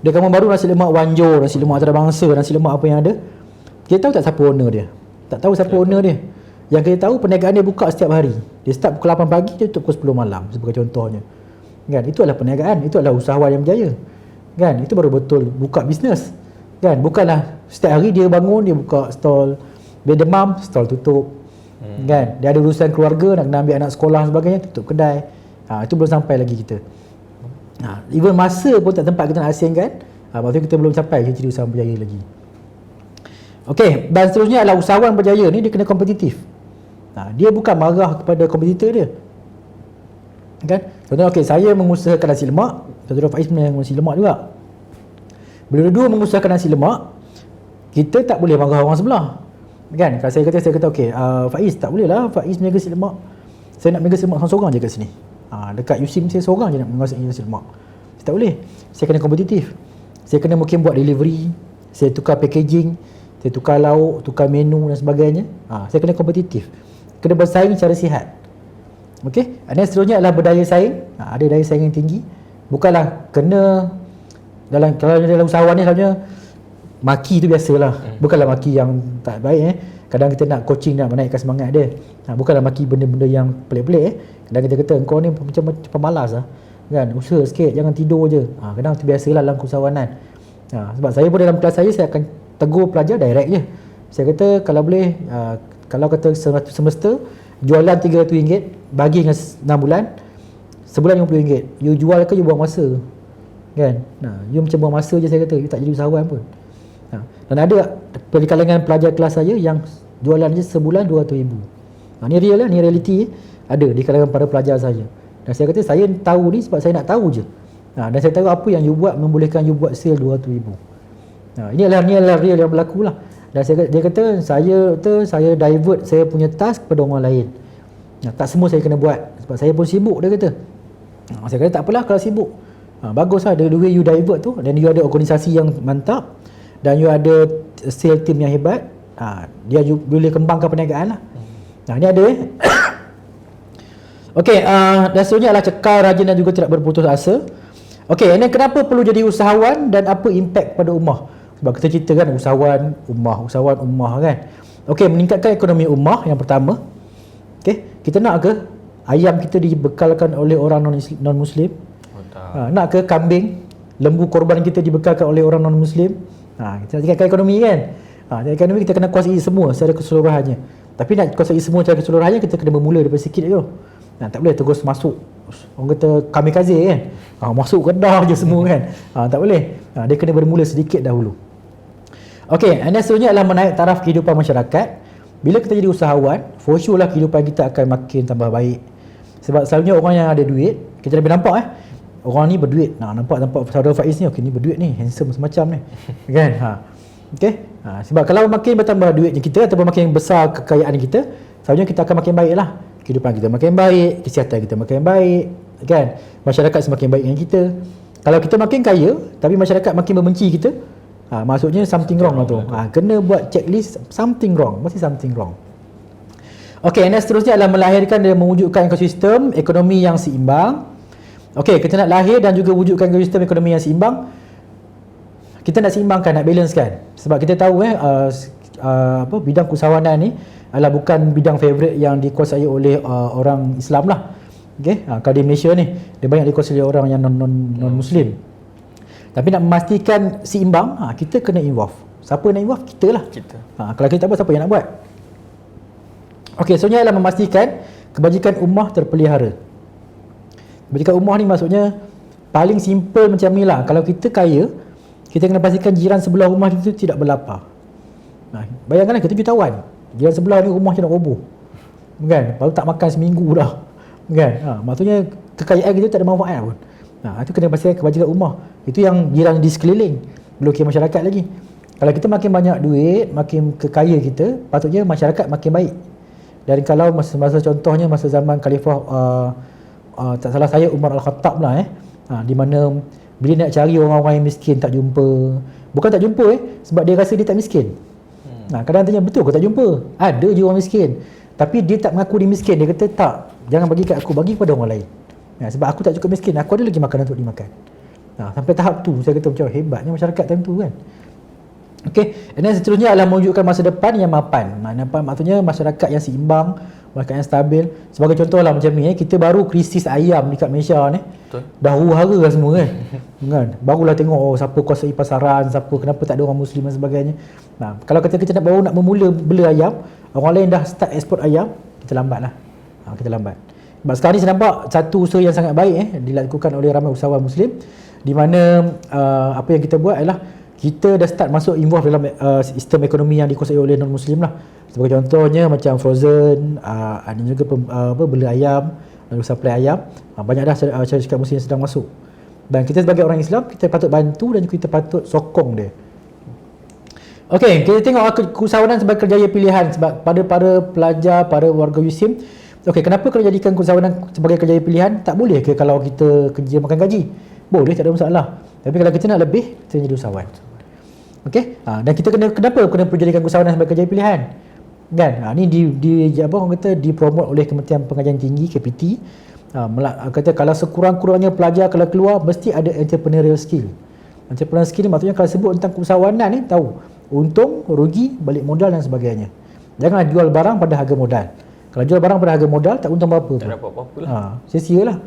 dia kampung baru, nasi lemak Wanjor, nasi lemak antarabangsa, nasi lemak apa yang ada. Kita tahu tak siapa owner dia? Tak tahu siapa owner dia. Yang kita tahu perniagaan dia buka setiap hari. Dia start pukul 8 pagi, dia tutup pukul 10 malam sebagai contohnya. Kan? Itu adalah perniagaan, itu adalah usahawan yang berjaya. Kan? Itu baru betul buka bisnes. Kan? Bukanlah setiap hari dia bangun, dia buka stall, dia demam, stall tutup. Kan? Dia ada urusan keluarga, nak kena ambil anak sekolah sebagainya, tutup kedai. Itu belum sampai lagi kita. Even masa pun tak tempat kita nak asingkan. Maksudnya kita belum sampai jadi usahawan berjaya lagi. Okey, dan seterusnya adalah usahawan berjaya ni dia kena kompetitif. Dia bukan marah kepada kompetitor dia. Kan? Contohnya okey, saya mengusahakan nasi lemak, Saudara Faiz mengusahakan nasi lemak juga. Bila dua mengusahakan nasi lemak, kita tak boleh marah orang sebelah. Kan? Kalau saya kata okey, Faiz tak boleh lah Faiz meniaga nasi lemak. Saya nak meniaga nasi lemak seorang je kat sini. Dekat USIM saya seorang je nak menguasai nasi lemak. Saya tak boleh. Saya kena kompetitif. Saya kena mungkin buat delivery, saya tukar packaging, saya tukar lauk, tukar menu dan sebagainya. Saya kena kompetitif. Kena bersaing secara sihat. Okey, dan seterusnya adalah berdaya saing. Ada daya saing yang tinggi. Bukanlah kena kalau dalam usahawan ni selalunya maki tu biasalah. Bukanlah maki yang tak baik Kadang kita nak coaching, nak menaikkan semangat dia. Bukanlah maki benda-benda yang pelik-pelik Kadang kita kata kau ni macam pemalas kan, usaha sikit, jangan tidur je. Kadang tu biasalah dalam usahawanan. Sebab saya pun dalam kelas saya akan tegur pelajar direct je. Saya kata kalau boleh, kalau kata semester jualan RM300, bagi dengan 6 bulan, sebulan RM50. You jual ke you buang masa? Kan? You macam buang masa je, saya kata. You tak jadi usahawan pun. Dan ada di kalangan pelajar kelas saya yang jualan je sebulan RM200,000. Ni real lah, ni reality. Ada di kalangan para pelajar saya. Dan saya kata saya tahu ni sebab saya nak tahu je. Dan saya tahu apa yang you buat membolehkan you buat sale RM200,000. Ini adalah real yang berlaku lah. Dan dia kata saya divert saya punya task kepada orang lain. Tak semua saya kena buat sebab saya pun sibuk, dia kata. Saya kata tak apalah kalau sibuk. Baguslah the way you divert tu, dan you ada organisasi yang mantap dan you ada sales team yang hebat. Dia boleh kembangkan perniagaan lah. Ini ada Okey, dan seterusnya adalah cekal, rajin dan juga tidak berputus asa. Okey, ini kenapa perlu jadi usahawan dan apa impak pada ummah? Sebab kita cerita kan usahawan ummah kan. Okey, meningkatkan ekonomi ummah yang pertama. Okey, kita nak ke ayam kita dibekalkan oleh orang non-muslim? Nak ke kambing, lembu korban kita dibekalkan oleh orang non-muslim? Kita nak tingkatkan ekonomi kan. Ekonomi kita kena kuasai semua secara keseluruhannya. Tapi nak kuasai semua secara keseluruhannya, kita kena bermula daripada sikit dulu. Tak boleh terus masuk, orang kata kamikaze kan, masuk kedah je semua kan. Tak boleh. Dia kena bermula sedikit dahulu. Okey, and seterusnya adalah menaik taraf kehidupan masyarakat. Bila kita jadi usahawan, for sure lah kehidupan kita akan makin tambah baik. Sebab selalunya orang yang ada duit, kita lebih nampak orang ni berduit. Nampak saudara Faiz ni, okey ni berduit ni, handsome semacam ni. Kan? Okey. Sebab kalau makin bertambah duit kita ataupun makin besar kekayaan kita, selalunya kita akan makin baik lah. Kehidupan kita makin baik, kesihatan kita makin baik, kan? Masyarakat semakin baik dengan kita. Kalau kita makin kaya tapi masyarakat makin membenci kita, maksudnya something wrong lah tu. Kena buat checklist, something wrong, mesti something wrong. Okey, dan seterusnya adalah melahirkan dan mewujudkan ekosistem ekonomi yang seimbang. Okey, kita nak lahir dan juga wujudkan ekosistem ekonomi yang seimbang. Kita nak seimbangkan, nak balance kan. Sebab kita tahu bidang keusahawanan ni adalah bukan bidang favourite yang dikuasai oleh orang Islam lah. Okey, kalau di Malaysia ni dia banyak dikuasai oleh orang yang non-Muslim. Tapi nak memastikan seimbang, kita kena involve. Siapa nak involve? Kita lah. Kalau kita tak buat, siapa yang nak buat? Okey, sebenarnya adalah memastikan kebajikan ummah terpelihara. Kebajikan ummah ni maksudnya paling simple macam ni lah. Kalau kita kaya, kita kena pastikan jiran sebelah rumah kita tidak berlapar. Bayangkanlah kita jutawan, jiran sebelah ni rumah macam nak roboh, kan? Baru tak makan seminggu dah, kan? Maksudnya kekayaan kita tak ada manfaat pun. Itu kena pastikan kebajikan ummah. Itu yang jiran di sekeliling, belum kira masyarakat lagi. Kalau kita makin banyak duit, makin kekaya kita, patutnya masyarakat makin baik. Dan kalau masa contohnya masa zaman Khalifah tak salah saya Umar Al-Khattab lah di mana bila nak cari orang-orang yang miskin tak jumpa. Bukan tak jumpa sebab dia rasa dia tak miskin. Kadang tanya, betul ke tak jumpa? Ada je orang miskin, tapi dia tak mengaku dia miskin. Dia kata tak, jangan bagi kat aku, bagi kepada orang lain. Sebab aku tak cukup miskin, aku ada lagi makanan untuk dimakan. Sampai tahap tu saya kata macam hebatnya masyarakat time tu kan. Okey, dan seterusnya adalah mewujudkan masa depan yang mapan. Maksudnya masyarakat yang seimbang, masyarakat yang stabil. Sebagai contoh lah macam ni, kita baru krisis ayam dekat Malaysia ni. Betul. Dah huru-hara lah semua kan. Barulah tengok siapa kuasai pasaran, siapa kenapa tak ada orang Muslim dan sebagainya. Kalau kita baru nak bermula bela ayam, orang lain dah start ekspor ayam, kita lambat lah. Kita lambat. Sebab sekarang ni saya nampak satu usaha yang sangat baik dilakukan oleh ramai usahawan Muslim, di mana apa yang kita buat adalah kita dah start masuk involve dalam sistem ekonomi yang dikuasai oleh non-Muslim lah. Sebagai contohnya macam frozen, ada juga bela ayam, lalu supply ayam. Banyak dah syarikat Muslim yang sedang masuk. Dan kita sebagai orang Islam, kita patut bantu dan kita patut sokong dia. Okey, kita tengok keusahawanan sebagai kerjaya pilihan sebab pada para pelajar, para warga USIM. Okey, kenapa kena jadikan keusahawanan sebagai kerjaya pilihan? Tak boleh ke kalau kita kerja makan gaji? Boleh, tak ada masalah. Tapi kalau kita nak lebih, kita jadi usahawan. Okey, dan kita kenapa kena jadikan keusahawanan sebagai kerjaya pilihan? Kan? Ni apa orang kata dipromot oleh Kementerian Pengajian Tinggi KPT. Kata kalau sekurang-kurangnya pelajar kalau keluar mesti ada entrepreneurial skill. Entrepreneurial skill ni maksudnya kalau sebut tentang keusahawanan ni tahu untung, rugi, balik modal dan sebagainya. Janganlah jual barang pada harga modal. Kalau jual barang pada harga modal tak untung apa-apa. Tak dapat apa-apa lah. Sia-sia lah.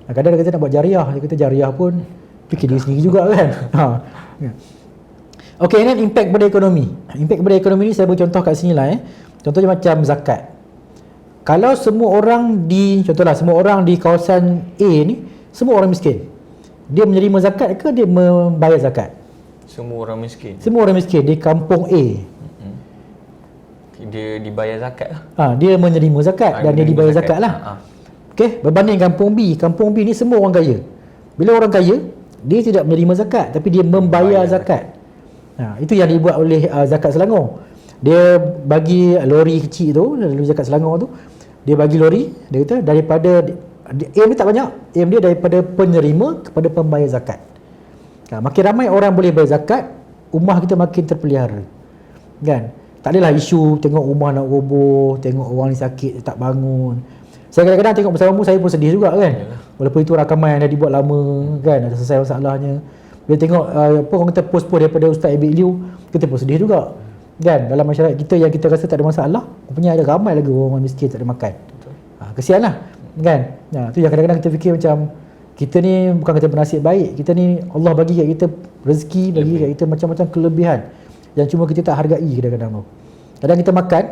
Kadang-kadang dia kata nak buat jariah, dia kata jariah pun fikir diri sendiri juga kan. Okey, ini impact pada ekonomi. Impact pada ekonomi ni saya beri contoh kat sini lah. Contohnya macam zakat. Kalau semua orang contohlah semua orang di kawasan A ni semua orang miskin, dia menerima zakat ke dia membayar zakat? Semua orang miskin. Semua orang miskin di kampung A. Dia dibayar zakat lah. Dia menerima zakat dan dia dibayar zakat lah. Okey, berbanding kampung B. Kampung B ni semua orang kaya. Bila orang kaya, dia tidak menerima zakat tapi dia membayar zakat. Itu yang dibuat oleh Zakat Selangor. Dia bagi lori kecil tu, lori Zakat Selangor tu, dia bagi lori, dia kata daripada aim dia tak banyak, aim dia daripada penerima kepada pembayar zakat. Makin ramai orang boleh bayar zakat, rumah kita makin terpelihara. Kan? Tak adalah isu tengok rumah nak roboh, tengok orang ni sakit tak bangun. Saya kadang-kadang tengok bersamamu saya pun sedih juga kan. Walaupun itu rakaman yang dah dibuat lama kan, dah selesai masalahnya. Bila tengok apa orang kata post-post daripada Ustaz Abid Liu, kita pun sedih juga. Kan, dalam masyarakat kita yang kita rasa tak ada masalah, rupanya ada ramai lagi orang miskin tak ada makan. Kesianlah. Kan? Tu yang kadang-kadang kita fikir macam kita ni bukan kata bernasib baik, kita ni Allah bagi kat kita rezeki, bagi kat kita macam-macam kelebihan yang cuma kita tak hargai kadang-kadang tu. Kadang kita makan,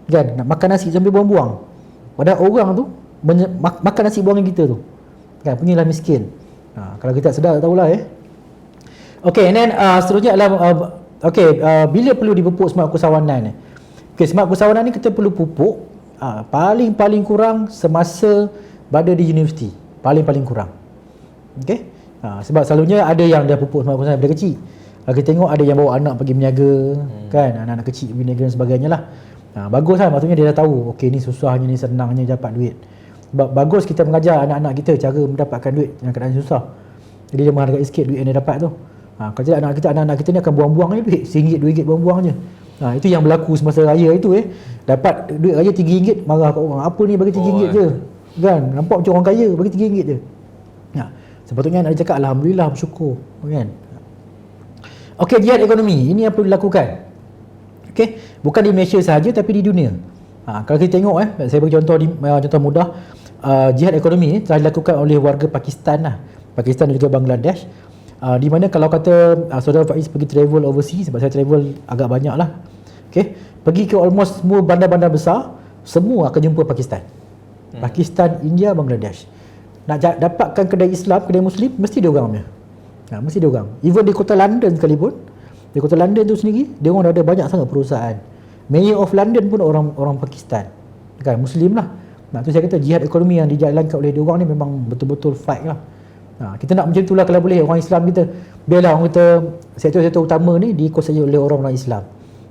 kan, nak makan nasi sambil buang-buang. Padahal orang tu makan nasi buangan kita tu. Kan, punyalah miskin. Kalau kita tak sedar tak tahulah Okey, and then seterusnya adalah bila perlu dipupuk semangat keusahawanan ni? Okey, semangat keusahawanan ni kita perlu pupuk paling kurang semasa berada di universiti. Paling kurang. Okey? Sebab selalunya ada yang dah pupuk semangat keusahawanan daripada kecil. Kita tengok ada yang bawa anak pergi berniaga, kan, anak-anak kecil pergi berniaga dan sebagainya lah. Baguslah, maksudnya dia dah tahu, okey ni susahnya ni senangnya dapat duit. Sebab bagus kita mengajar anak-anak kita cara mendapatkan duit yang keadaan susah. Jadi dia menghargai sikit duit yang dia dapat tu. Kalau tidak anak-anak kita ni akan buang-buang je duit, RM1, RM2 buang-buang je. Itu yang berlaku semasa raya itu dapat duit raya RM3, marah kat orang. Apa ni bagi RM3 je. Kan? Nampak macam orang kaya, bagi RM3 je. Sepatutnya nak cakap alhamdulillah, bersyukur, kan? Okey, jihad ekonomi. Ini yang perlu dilakukan. Okey, bukan di Malaysia sahaja tapi di dunia. Kalau kita tengok saya bagi contoh mudah. Jihad ekonomi telah dilakukan oleh warga Pakistan lah. Pakistan dan juga Bangladesh. Di mana kalau kata saudara Faiz pergi travel overseas, sebab saya travel agak banyak lah, pergi ke almost semua bandar-bandar besar, semua akan jumpa Pakistan. Pakistan, India, Bangladesh. Nak dapatkan kedai Islam, kedai Muslim, mesti dia orang punya. Mesti dia orang. Even di kota London sekalipun, di kota London tu sendiri, dia orang dah ada banyak sangat perusahaan. Mayor of London pun orang Pakistan, kan, Muslim lah. Tu saya kata jihad ekonomi yang dijalankan oleh dia orang ni memang betul-betul fight lah. Kita nak macam itulah kalau boleh orang Islam kita. Biarlah orang kata sektor-sektor utama ni dikuasai oleh orang-orang Islam.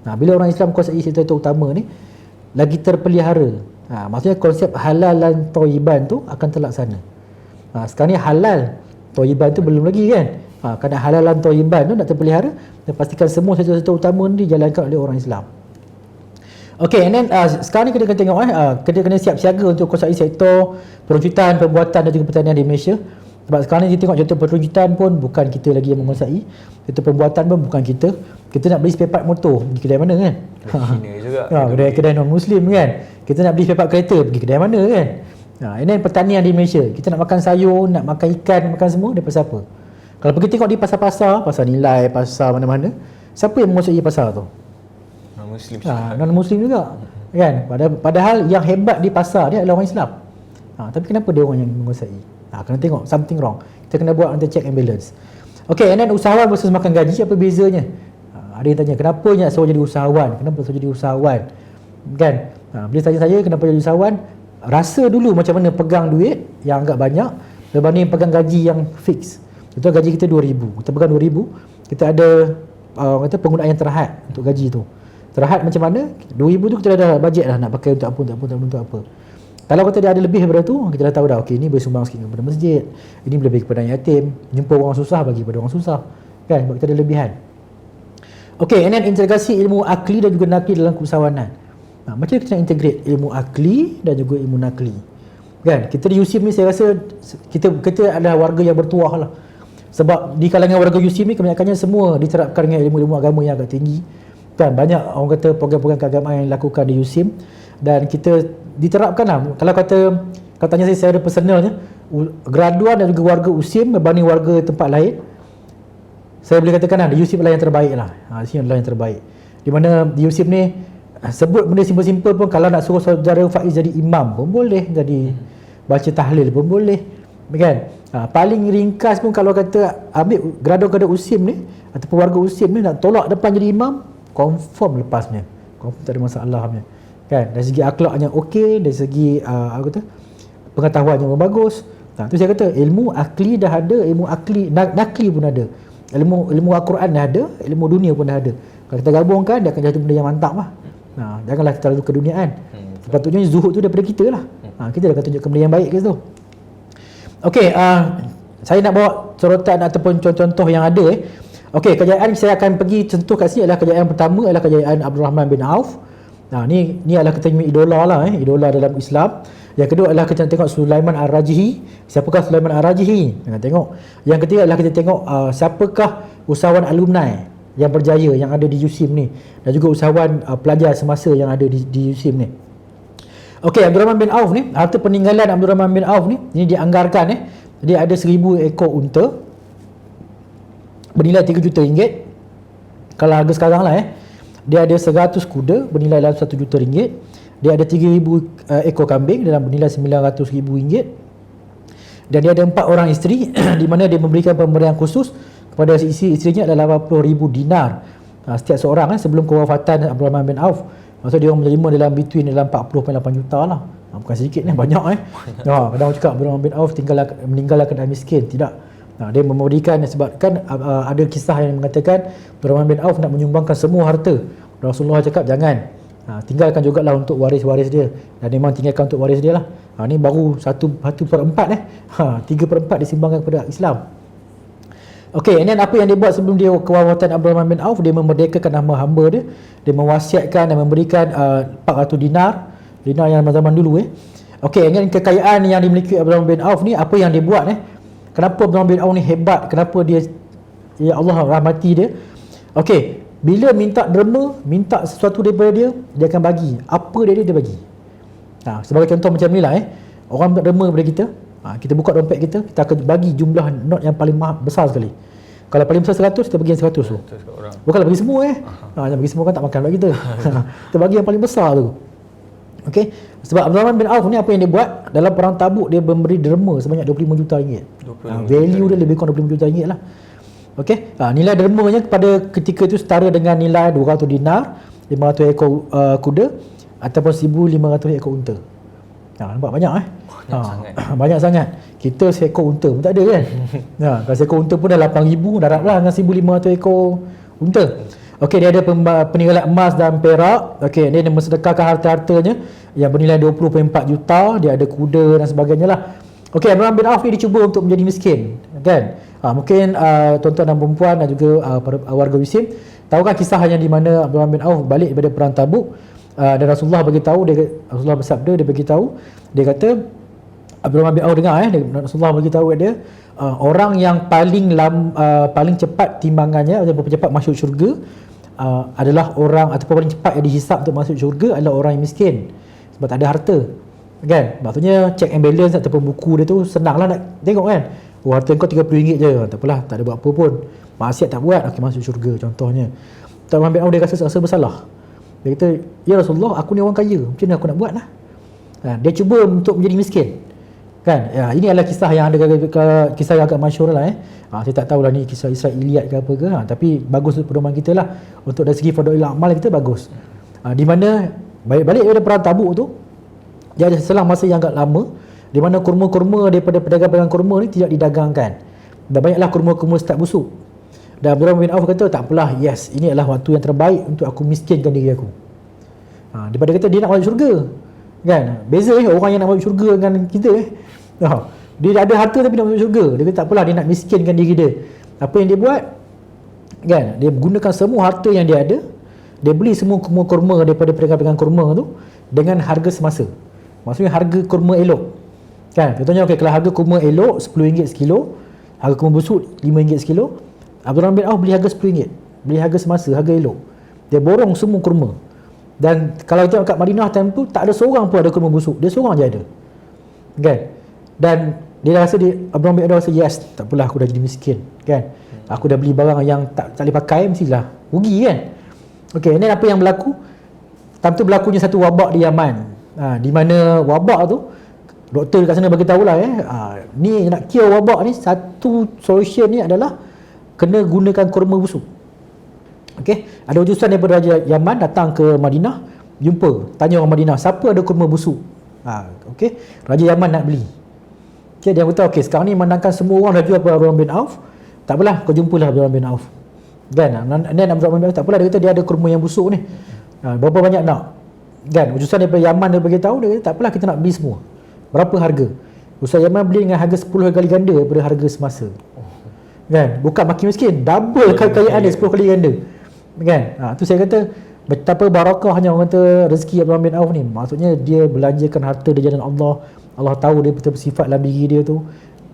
Bila orang Islam kuasai sektor utama ni, lagi terpelihara. Maksudnya konsep halal dan thayyiban tu akan terlaksana. Sekarang ni halal, thayyiban tu belum lagi kan. Kerana halal dan thayyiban tu nak terpelihara, dan pastikan semua sektor-sektor utama ni dijalankan oleh orang Islam. Okey, and then sekarang ni kita kena tengok kita kena siap siaga untuk kuasai sektor perancutan, perbuatan dan juga pertanian di Malaysia. Sebab sekarang ni kita tengok contoh perwujudan pun bukan kita lagi yang menguasai. Contoh pembuatan pun bukan kita. Kita nak beli spare part motor, pergi kedai mana kan? China juga. Kedai non-Muslim kan. Kita nak beli spare part kereta, pergi kedai mana kan? Ini pertanian di Malaysia. Kita nak makan sayur, nak makan ikan, nak makan semua daripada siapa? Kalau pergi tengok di pasar-pasar, pasar nilai, pasar mana-mana, siapa yang menguasai pasar tu? Non-Muslim. Non-Muslim juga. Kan? Padahal yang hebat di pasar dia adalah orang Islam. Tapi kenapa dia orang yang menguasai? Kena tengok something wrong. Kita kena buat check and balance. Okay, and then usahawan versus makan gaji, apa bezanya? Ada yang tanya, kenapa nak suruh jadi usahawan? Kenapa suruh jadi usahawan? Kan? Bila tanya saya kenapa jadi usahawan, rasa dulu macam mana pegang duit yang agak banyak berbanding pegang gaji yang fix. Itu gaji kita 2,000. Kita pegang 2,000, kita ada kata penggunaan yang terhad untuk gaji tu. Terhad macam mana? 2,000 tu kita dah ada bajet lah nak pakai untuk apa. Kalau kata dia ada lebih daripada tu, kita dah tahu dah, okey, ini boleh sumbang sikit kepada masjid, ini boleh bagi kepada yatim, jumpa orang susah bagi kepada orang susah. Kan? Sebab kita ada lebihan. Okey, and then integrasi ilmu akli dan juga nakli dalam keusahawanan. Macam mana kita nak integrate ilmu akli dan juga ilmu nakli? Kan? Kita di USIM ni saya rasa kita adalah warga yang bertuah lah. Sebab di kalangan warga USIM ni kebanyakannya semua diterapkan dengan ilmu-ilmu agama yang agak tinggi. Kan? Banyak orang kata program-program keagamaan yang dilakukan di USIM dan kita diterapkan lah. Kalau katanya saya ada personalnya, graduan dan juga warga USIM berbanding warga tempat lain, saya boleh katakan lah, di USIM adalah yang terbaik lah. Di sini adalah yang terbaik. Di mana di USIM ni sebut benda simple-simple pun, kalau nak suruh saudara Faiz jadi imam pun boleh, jadi baca tahlil pun boleh, kan? Paling ringkas pun kalau kata ambil graduan USIM ni ataupun warga USIM ni nak tolak depan jadi imam, confirm lepasnya, confirm tak ada masalahnya, kan? Dari segi akhlaknya okey, dari segi pengetahuannya pun bagus. Tu saya kata ilmu akli dah ada, ilmu akli nakli pun ada, ilmu Al-Quran dah ada, ilmu dunia pun dah ada. Kalau kita gabungkan, dia akan jadi benda yang mantap lah. Janganlah kita lalu keduniaan. Sepatutnya zuhud tu daripada kita lah. Kita akan tunjukkan benda yang baik ke situ. Okey, saya nak bawa sorotan ataupun contoh-contoh yang ada. Okey, kejayaan saya akan pergi sentuh kat sini adalah kejayaan pertama adalah kejayaan Abdul Rahman bin Auf. Ni adalah kita punya idola lah, idola dalam Islam. Yang kedua adalah kita tengok Sulaiman Ar-Rajihi. Siapakah Sulaiman Ar-Rajihi? Kita tengok. Yang ketiga adalah kita tengok siapakah usahawan alumni yang berjaya yang ada di USIM ni, dan juga usahawan pelajar semasa yang ada di USIM ni. Okey, Abdul Rahman bin Auf ni, harta peninggalan Abdul Rahman bin Auf ni, ini dianggarkan dia ada 1,000 ekor unta bernilai 3 juta ringgit. Kalau harga sekarang lah dia ada 100 kuda bernilai dalam 1 juta ringgit. Dia ada 3,000 ekor kambing dalam bernilai 900,000 ringgit. Dan dia ada 4 orang isteri di mana dia memberikan pemberian khusus kepada isteri-isterinya adalah 80,000 dinar setiap seorang sebelum kewafatan Abdul Rahman bin Auf. Maksud dia orang menerima dalam between dalam 40.8 juta lah. Bukan sedikit banyak kadang orang cakap Abdul Rahman bin Auf meninggallah keadaan miskin. Tidak. Dia memberikan sebabkan ada kisah yang mengatakan Abdul Rahman bin Auf nak menyumbangkan semua harta. Rasulullah cakap jangan. Tinggalkan jugalah untuk waris-waris dia. Dan memang tinggalkan untuk waris dia lah. Ni baru 1/4 3/4 disumbangkan kepada Islam. Okey, and then apa yang dia buat sebelum dia kewafatan Abdul Rahman bin Auf, dia memerdekakan hamba-hamba dia. Dia mewasiatkan dan memberikan 400 dinar yang zaman dulu Okey, and then kekayaan yang dimiliki Abdul Rahman bin Auf ni, apa yang dia buat kenapa Abdul Rahman bin Auf ni hebat, kenapa dia, ya Allah rahmati dia. Okey, bila minta derma, minta sesuatu daripada dia akan bagi. Apa dia bagi. Sebagai contoh macam ni lah orang minta derma daripada kita, kita buka dompet kita akan bagi jumlah not yang paling besar sekali. Kalau paling besar 100, kita bagi yang 100 tu. Bukanlah bagi semua yang bagi semua kan tak makan pula kita. Kita bagi yang paling besar tu. Okey, sebab Abdul Rahman bin Auf ni apa yang dia buat dalam perang Tabuk, dia memberi derma sebanyak 25 juta ringgit. Value dia lebih kurang 25 juta ringgit lah. Okey, nilai dermanya pada ketika itu setara dengan nilai 200 dinar, 500 ekor kuda ataupun 1,500 ekor unta. Nampak banyak banyak sangat. Kita seekor unta pun tak ada kan. Kalau seekor unta pun dah 8,000, darablah dengan 1,500 ekor unta. Okey, dia ada peninggalan emas dan perak. Okey, dia mensedekahkan harta-hartanya yang bernilai 20.4 juta. Dia ada kuda dan sebagainya lah. Okey, Abdul Rahman bin Auf ni dicuba untuk menjadi miskin, kan? Mungkin tuan-tuan dan perempuan dan juga warga USIM tahukah kisah yang di mana Abdul Rahman bin Auf balik daripada perang Tabuk, dan Rasulullah beritahu, Rasulullah bersabda, dia beritahu, dia kata Abdurrahman bin Auf dengar Rasulullah beritahu dia orang yang paling cepat timbangannya atau paling cepat masuk syurga adalah orang ataupun paling cepat yang dihisap untuk masuk syurga adalah orang yang miskin sebab tak ada harta, kan? Maksudnya check and balance ataupun buku dia tu senanglah nak tengok, kan? Oh, harta kau RM30 je, tak apalah, tak ada buat apa pun, maksiat tak buat, okey masuk syurga contohnya. Abdurrahman bin Auf dia rasa bersalah. Dia kata, ya Rasulullah, aku ni orang kaya, macam mana aku nak buat lah? Dia cuba untuk menjadi miskin, kan? Ya, ini adalah kisah yang ada kisah yang agak masyhur lah. Saya tak tahulah ni kisah Israiliyat ke apa ke, tapi bagus untuk pedoman kita lah. Untuk dari segi fadail amal kita bagus. Di mana balik daripada perang Tabuk tu, dia ada selang masa yang agak lama di mana kurma-kurma daripada pedagang-pedagang kurma ni tidak didagangkan, dan banyaklah kurma-kurma start busuk. Dan Abdurrahman bin Auf kata, tak apalah, yes, ini adalah waktu yang terbaik untuk aku miskinkan diri aku. Daripada kata dia nak masuk syurga, kan? Beza orang yang nak masuk syurga dengan kita. Dia ada harta tapi nak masuk syurga. Dia kata tak apalah, dia nak miskinkan diri dia. Apa yang dia buat, kan? Dia gunakan semua harta yang dia ada, dia beli semua kurma daripada pedagang-pedagang kurma tu dengan harga semasa. Maksudnya harga kurma elok, kan? Contohnya, okay, kalau harga kurma elok RM10 sekilo, harga kurma busuk RM5 sekilo, Abdurrahman bin Auf beli harga RM10, beli harga semasa, harga elok. Dia borong semua kurma. Dan kalau tengok kat Madinah time tu, tak ada seorang pun ada kurma busuk, dia seorang je ada, kan? Dan dia rasa, Abdurrahman bin Auf rasa, yes, tak apalah, aku dah jadi miskin, kan? Aku dah beli barang yang tak boleh pakai, mestilah rugi, kan? Okey, ini apa yang berlaku? Time tu berlakunya satu wabak di Yaman. Di mana wabak tu, doktor kat sana bagi tahulah, ni nak cure wabak ni, satu solution ni adalah kena gunakan kurma busuk. Okey, ada utusan daripada Raja Yaman datang ke Madinah, jumpa, tanya orang Madinah, siapa ada kurma busuk? Okey, Raja Yaman nak beli. Okey, dia kata, okey, sekarang ni memandangkan semua orang dah jual pada Abdurrahman bin Auf, tak apalah, kau jumpalah Abdurrahman bin Auf, kan? Dan Abdurrahman bin Auf, tak apalah, dia kata dia ada kurma yang busuk ni, berapa banyak nak, kan? Utusan daripada Yaman dia beritahu, dia kata tak apalah, kita nak beli semua. Berapa harga? Utusan Yaman beli dengan harga 10 kali ganda daripada harga semasa, kan? Bukan makin miskin, double kekayaan dia, 10 kali ganda, kan? Tu saya kata betapa barakahnya orang kata rezeki Abdurrahman bin Auf ni. Maksudnya dia belanjakan harta di jalan Allah. Allah tahu dia betul sifat dalam diri dia tu,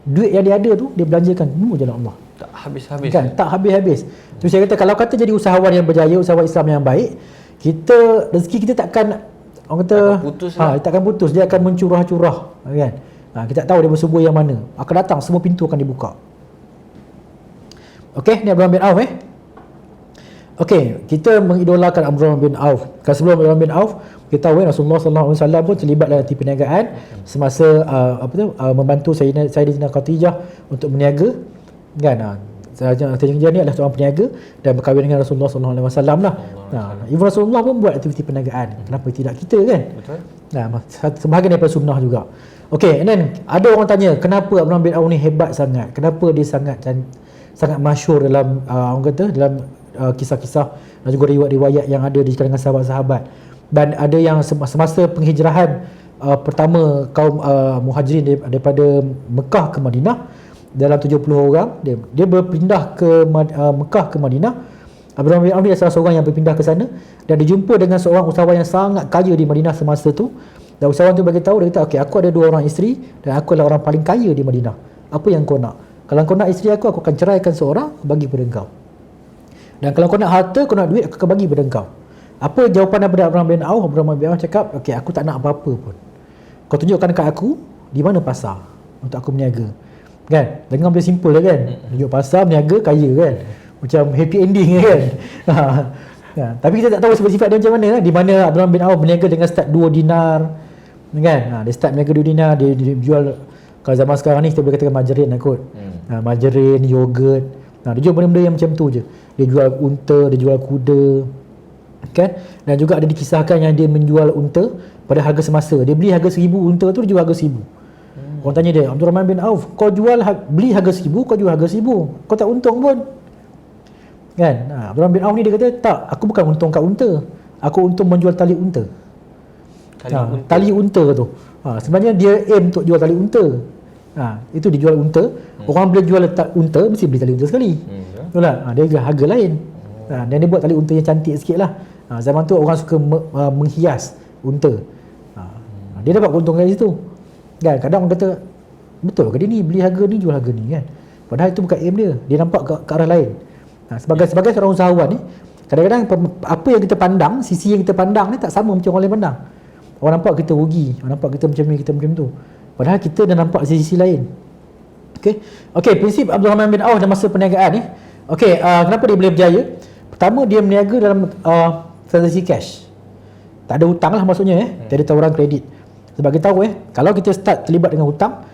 duit yang dia ada tu dia belanjakan semua jalan Allah, tak habis-habis, kan? Tak habis-habis. Tu saya kata, kalau kata jadi usahawan yang berjaya, usahawan Islam yang baik, kita rezeki kita takkan, orang kata takkan putus, dia akan mencurah-curah, kan? Kita tak tahu dia bersumber yang mana, akan datang, semua pintu akan dibuka. Okey, ni Abdurrahman bin Auf. Okey, kita mengidolakan Abdurrahman bin Auf. Kalau sebelum Abdurrahman bin Auf, kita tahu Rasulullah SAW pun terlibat dalam perniagaan semasa membantu Sayyidatina Khadijah untuk berniaga, kan? Sayyidatina ni adalah seorang peniaga dan berkahwin dengan Rasulullah SAW lah. Ibu Rasulullah pun buat aktiviti perniagaan, kenapa tidak kita, kan? Betul. Sebahagian daripada sunnah juga. Okey, and then ada orang tanya, kenapa Abdurrahman bin Auf ni hebat sangat? Kenapa dia sangat masyhur dalam orang kata dalam kisah-kisah dan juga riwayat-riwayat yang ada di kalangan sahabat-sahabat. Dan ada yang semasa penghijrahan pertama kaum Muhajirin daripada Mekah ke Madinah, dalam 70 orang dia berpindah ke Mekah ke Madinah. Abdurrahman bin Auf dia salah seorang yang berpindah ke sana dan dijumpa dengan seorang usahawan yang sangat kaya di Madinah semasa tu. Dan usahawan tu bagi tahu, dia kata, okey, aku ada 2 orang isteri dan aku adalah orang paling kaya di Madinah. Apa yang kau nak? Kalau kau nak isteri aku akan ceraikan seorang, bagi pada engkau. Dan kalau kau nak harta, kau nak duit, aku akan bagi pada engkau. Apa jawapan daripada Abdurrahman bin Auf? Abdurrahman bin Auf cakap, okey, aku tak nak apa-apa pun. Kau tunjukkan dekat aku di mana pasar untuk aku berniaga, kan? Dengar boleh simple lah, kan? Tunjuk pasar, berniaga, kaya, kan? Macam happy ending, kan? Tapi kita tak tahu sifat dia macam mana. Di mana Abdurrahman bin Auf berniaga dengan start 2 dinar, kan? Dia start berniaga 2 dinar, dia jual, kalau zaman sekarang ni kita boleh katakan margarin lah kot. Margarin, yogurt. Dia jual benda-benda yang macam tu je. Dia jual unta, dia jual kuda, kan? Dan juga ada dikisahkan yang dia menjual unta pada harga semasa. Dia beli harga 1000 unta tu, dia jual harga 1000. Orang tanya dia, Abdurrahman bin Auf, kau beli harga 1000, kau jual harga 1000, kau tak untung pun, kan? Abdurrahman bin Auf ni dia kata, tak, aku bukan untung kat unta, aku untung menjual tali unta. Tali unta tu, sebenarnya dia aim untuk jual tali unta. Itu dijual unta. Orang boleh jual unta, mesti beli tali unta sekali. Betul tak? Dia harga lain. Dan dia buat tali unta yang cantik sikit lah. Zaman tu orang suka menghias unta. Dia dapat keuntungan dari situ, Kan kadang orang kata betul ke dia ni beli harga ni jual harga ni kan. Padahal itu bukan aim dia. Dia nampak ke arah lain. Sebagai seorang usahawan ni, kadang-kadang apa yang kita pandang, sisi yang kita pandang ni tak sama macam orang lain pandang. Orang nampak kita rugi, orang nampak kita macam ni, kita macam tu. Padahal kita dah nampak sisi lain. Okey, prinsip Abdul Rahman bin Auf dalam masa perniagaan ni. Okey, kenapa dia boleh berjaya? Pertama, dia berniaga dalam transaksi cash. Tak ada hutang lah maksudnya tiada tawaran kredit. Sebab kita tahu kalau kita start terlibat dengan hutang,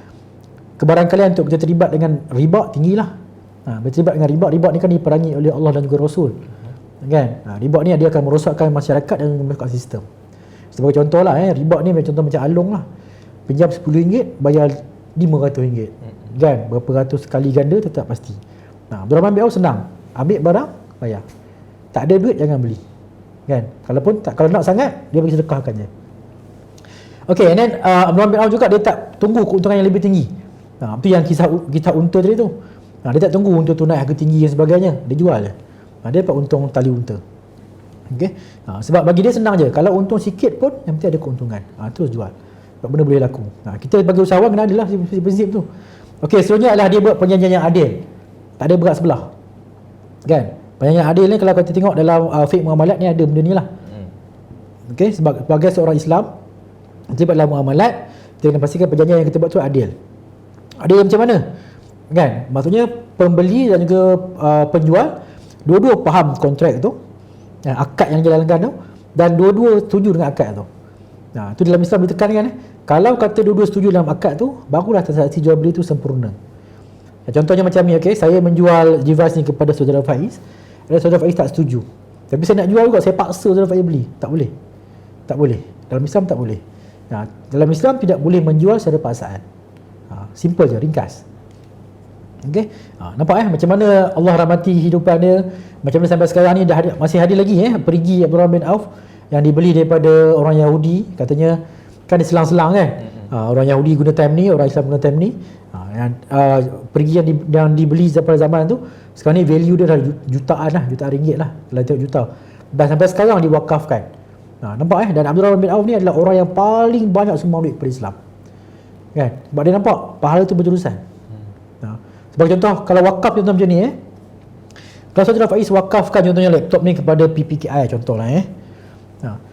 kebarangkalian untuk kita terlibat dengan riba tinggilah. Berterlibat dengan riba ni kan diperangi oleh Allah dan juga Rasul. Kan? Riba ni dia akan merosakkan masyarakat dan merosakkan sistem. Sebagai contoh lah riba ni contoh macam Along lah. Pinjam RM10 bayar RM500. Kan? Berapa ratus kali ganda tetap pasti. Abdul Rahman bin Auf senang. Ambil barang, bayar. Tak ada duit jangan beli. Kan? Kalau nak sangat dia bagi sedekahkan je. Okey, and then Abdul Rahman bin Auf juga dia tak tunggu keuntungan yang lebih tinggi. Itu yang kisah unta tadi tu. Dia tak tunggu unta tu naik harga tinggi dan sebagainya, dia jual je. Dia dapat untung tali unta. Okey. Sebab bagi dia senang je. Kalau untung sikit pun yang penting ada keuntungan. Terus jual. Sebab benda boleh laku. Kita bagi usahawan kena adalah prinsip tu. Okey, seterusnya adalah dia buat perjanjian yang adil. Tak ada berat sebelah. Kan? Perjanjian adil ni kalau kita tengok dalam fiqh muamalat ni ada benda ni lah. Okey, sebagai seorang Islam terlibat dalam muamalat, kita kena pastikan perjanjian yang kita buat tu adil. Adil macam mana? Kan? Maksudnya pembeli dan juga penjual dua-dua faham kontrak tu, akad yang dijalankan tu, dan dua-dua setuju dengan akad tu. Itu dalam Islam ditekankan kalau kata dua-dua setuju dalam akad tu, barulah transaksi jual beli tu sempurna. Contohnya macam ni, saya menjual device ni kepada saudara Faiz, dan saudara Faiz tak setuju. Tapi saya nak jual juga, saya paksa saudara Faiz beli. Tak boleh. Tak boleh. Dalam Islam tak boleh. Dalam Islam tidak boleh menjual secara paksaan. Simple je, ringkas. Okey. Nampak macam mana Allah rahmati hidupan dia, macam mana sampai sekarang ni masih hadir lagi perigi Abdul Rahman bin Auf yang dibeli daripada orang Yahudi. Katanya kan diselang-selang kan. Orang Yahudi guna time ni, orang Islam guna time ni. Perigi yang dibeli pada zaman tu, sekarang ni value dia dah jutaan ringgit lah, kalau tengok juta. Dan sampai sekarang diwakafkan. Nampak dan Abdul Rahman bin Auf ni adalah orang yang paling banyak sumbang duit pada Islam. Kan? Sebab dia nampak pahala tu berterusan. Sebagai contoh, kalau wakaf contoh macam ni kalau saudara Faiz wakafkan contohnya laptop ni kepada PPKI contohlah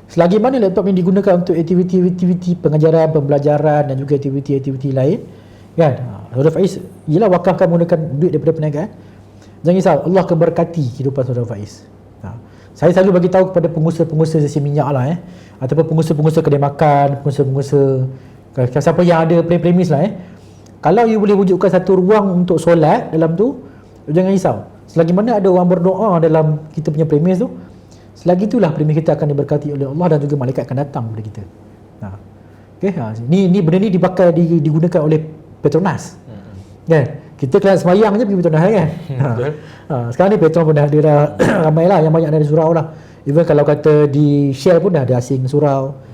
selagi mana laptop ni digunakan untuk aktiviti-aktiviti pengajaran, pembelajaran dan juga aktiviti-aktiviti lain kan, saudara Faiz ialah wakafkan menggunakan duit daripada perniagaan, jangan risau, Allah akan berkati kehidupan saudara Faiz. Saya selalu bagi tahu kepada pengusaha-pengusaha sesi minyak lah ataupun pengusaha-pengusaha kedai makan, pengusaha-pengusaha siapa yang ada premis lah kalau you boleh wujudkan satu ruang untuk solat dalam tu, jangan risau. Selagi mana ada orang berdoa dalam kita punya premis tu, selagi itulah premis kita akan diberkati oleh Allah dan juga malaikat akan datang kepada kita. Ni benda ni digunakan oleh Petronas. Kan? Kita kelas semayang je pergi Petronas kan. Sekarang ni Petronas pun dah ramai lah, yang banyak dari surau lah. Even kalau kata di Shell pun dah ada asing surau.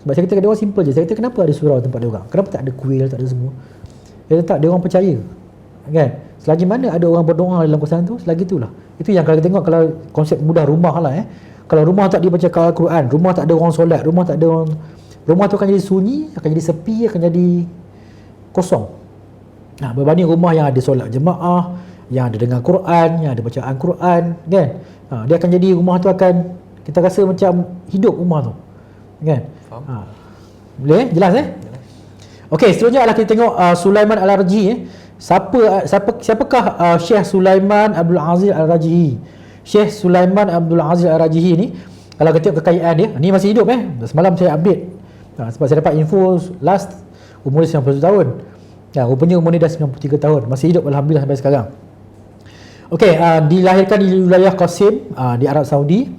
Sebab saya kata dia orang simple je. Saya kata kenapa ada surau tempat dia orang? Kenapa tak ada kuil, tak ada semua? Dia tak, dia orang percaya. Kan? Selagi mana ada orang berdoa dalam kawasan tu, selagi itulah. Itu yang kalau kita tengok, kalau konsep mudah rumah lah Kalau rumah tak dibaca Al-Quran, rumah tak ada orang solat, rumah tak ada orang, rumah tu akan jadi sunyi, akan jadi sepi, akan jadi kosong. Berbanding rumah yang ada solat jemaah, yang ada dengar Quran, yang ada bacaan Quran, kan? Dia akan jadi rumah tu akan kita rasa macam hidup rumah tu. Kan? Boleh? Jelas Okey, seterusnya adalah kita tengok Sulaiman Al-Rajihi. Siapakah Syekh Sulaiman Abdul Aziz Al-Rajihi? Syekh Sulaiman Abdul Aziz Al-Rajihi ni, kalau kita tengok kekayaan dia, ni masih hidup semalam saya update. Sebab saya dapat info last umur dia 97 tahun. Rupanya umur dia dah 93 tahun. Masih hidup alhamdulillah sampai sekarang. Okey, dilahirkan di wilayah Qasim di Arab Saudi.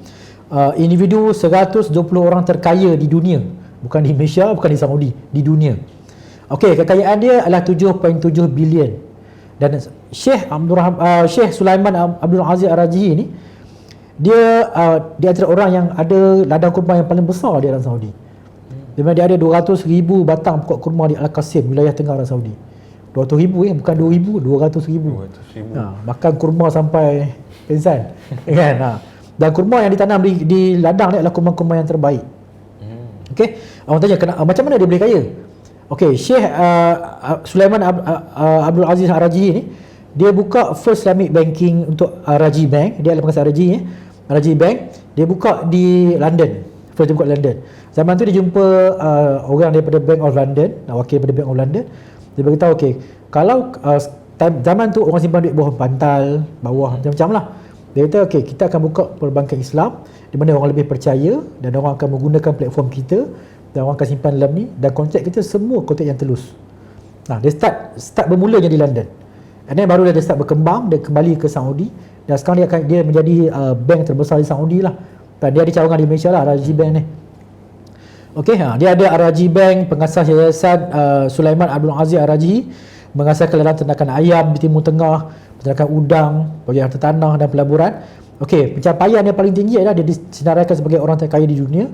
Individu 120 orang terkaya di dunia, bukan di Malaysia, bukan di Saudi, di dunia. Okey, kekayaan dia adalah 7.7 bilion. Dan Syekh Sulaiman Abdul Aziz Al-Rajihi ni, dia di antara orang yang ada ladang kurma yang paling besar di Arab Saudi. Di mana dia ada 200,000 batang pokok kurma di Al-Qasim, wilayah tengah Arab Saudi. 200,000 bukan 2,000, 200,000. Makan kurma sampai pingsan. Kan? Dan kurma yang ditanam di ladang ni adalah kurma-kurma yang terbaik. Okey, orang tanya macam mana dia boleh kaya? Okey, Syekh Sulaiman Abdul Aziz Ar-Rajhi ni, dia buka First Islamic Banking untuk Raji Bank. Dia adalah pengasas Raji Raji Bank. Dia buka di London. First dia buka di London. Zaman tu dia jumpa orang daripada Bank of London, wakil daripada Bank of London. Dia beritahu, okey, kalau zaman tu orang simpan duit bawah bantal, bawah macam-macam lah. Dia kata, okey, kita akan buka perbankan Islam di mana orang lebih percaya dan orang akan menggunakan platform kita dan orang akan simpan dalam ni, dan kontrak kita semua kontrak yang telus. Dia start bermulanya di London. And then baru dia start berkembang, dia kembali ke Saudi, dan sekarang dia menjadi bank terbesar di Saudi lah. Dan dia ada cawangan di Malaysia lah, Raji Bank ni. Okey, dia ada Raji Bank, pengasas yayasan Sulaiman Abdul Aziz Ar-Rajhi, mengasaskan ladang ternakan ayam di Timur Tengah, peternakan udang, proyek harta tanah dan pelaburan. Okey, pencapaian yang paling tinggi adalah dia disenaraikan sebagai orang terkaya di dunia,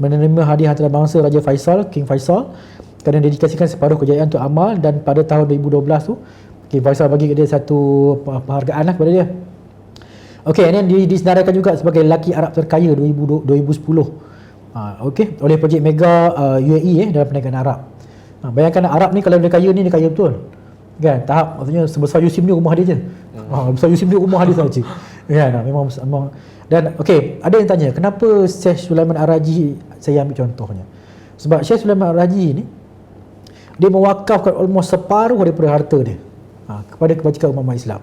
menerima hadiah antarabangsa Raja Faisal, King Faisal, kerana dedikasikan separuh kejayaan untuk amal. Dan pada tahun 2012 tu, King Faisal bagi dia satu penghargaan lah kepada dia. Okey, ini disenaraikan juga sebagai lelaki Arab terkaya 2010. Okey, oleh projek mega UAE dalam perniagaan Arab. Bayangkan Arab ni kalau dia kaya ni, dia kaya betul. Kan? Tahap maksudnya sebesar Yusim ni rumah dia je. Besar Yusim ni rumah dia saja. Kan? Memang. Dan okey, ada yang tanya, kenapa Syekh Sulaiman Ar-Rajhi saya ambil contohnya? Sebab Syekh Sulaiman Ar-Rajhi ni, dia mewakafkan almost separuh daripada harta dia kepada kebajikan umat Islam.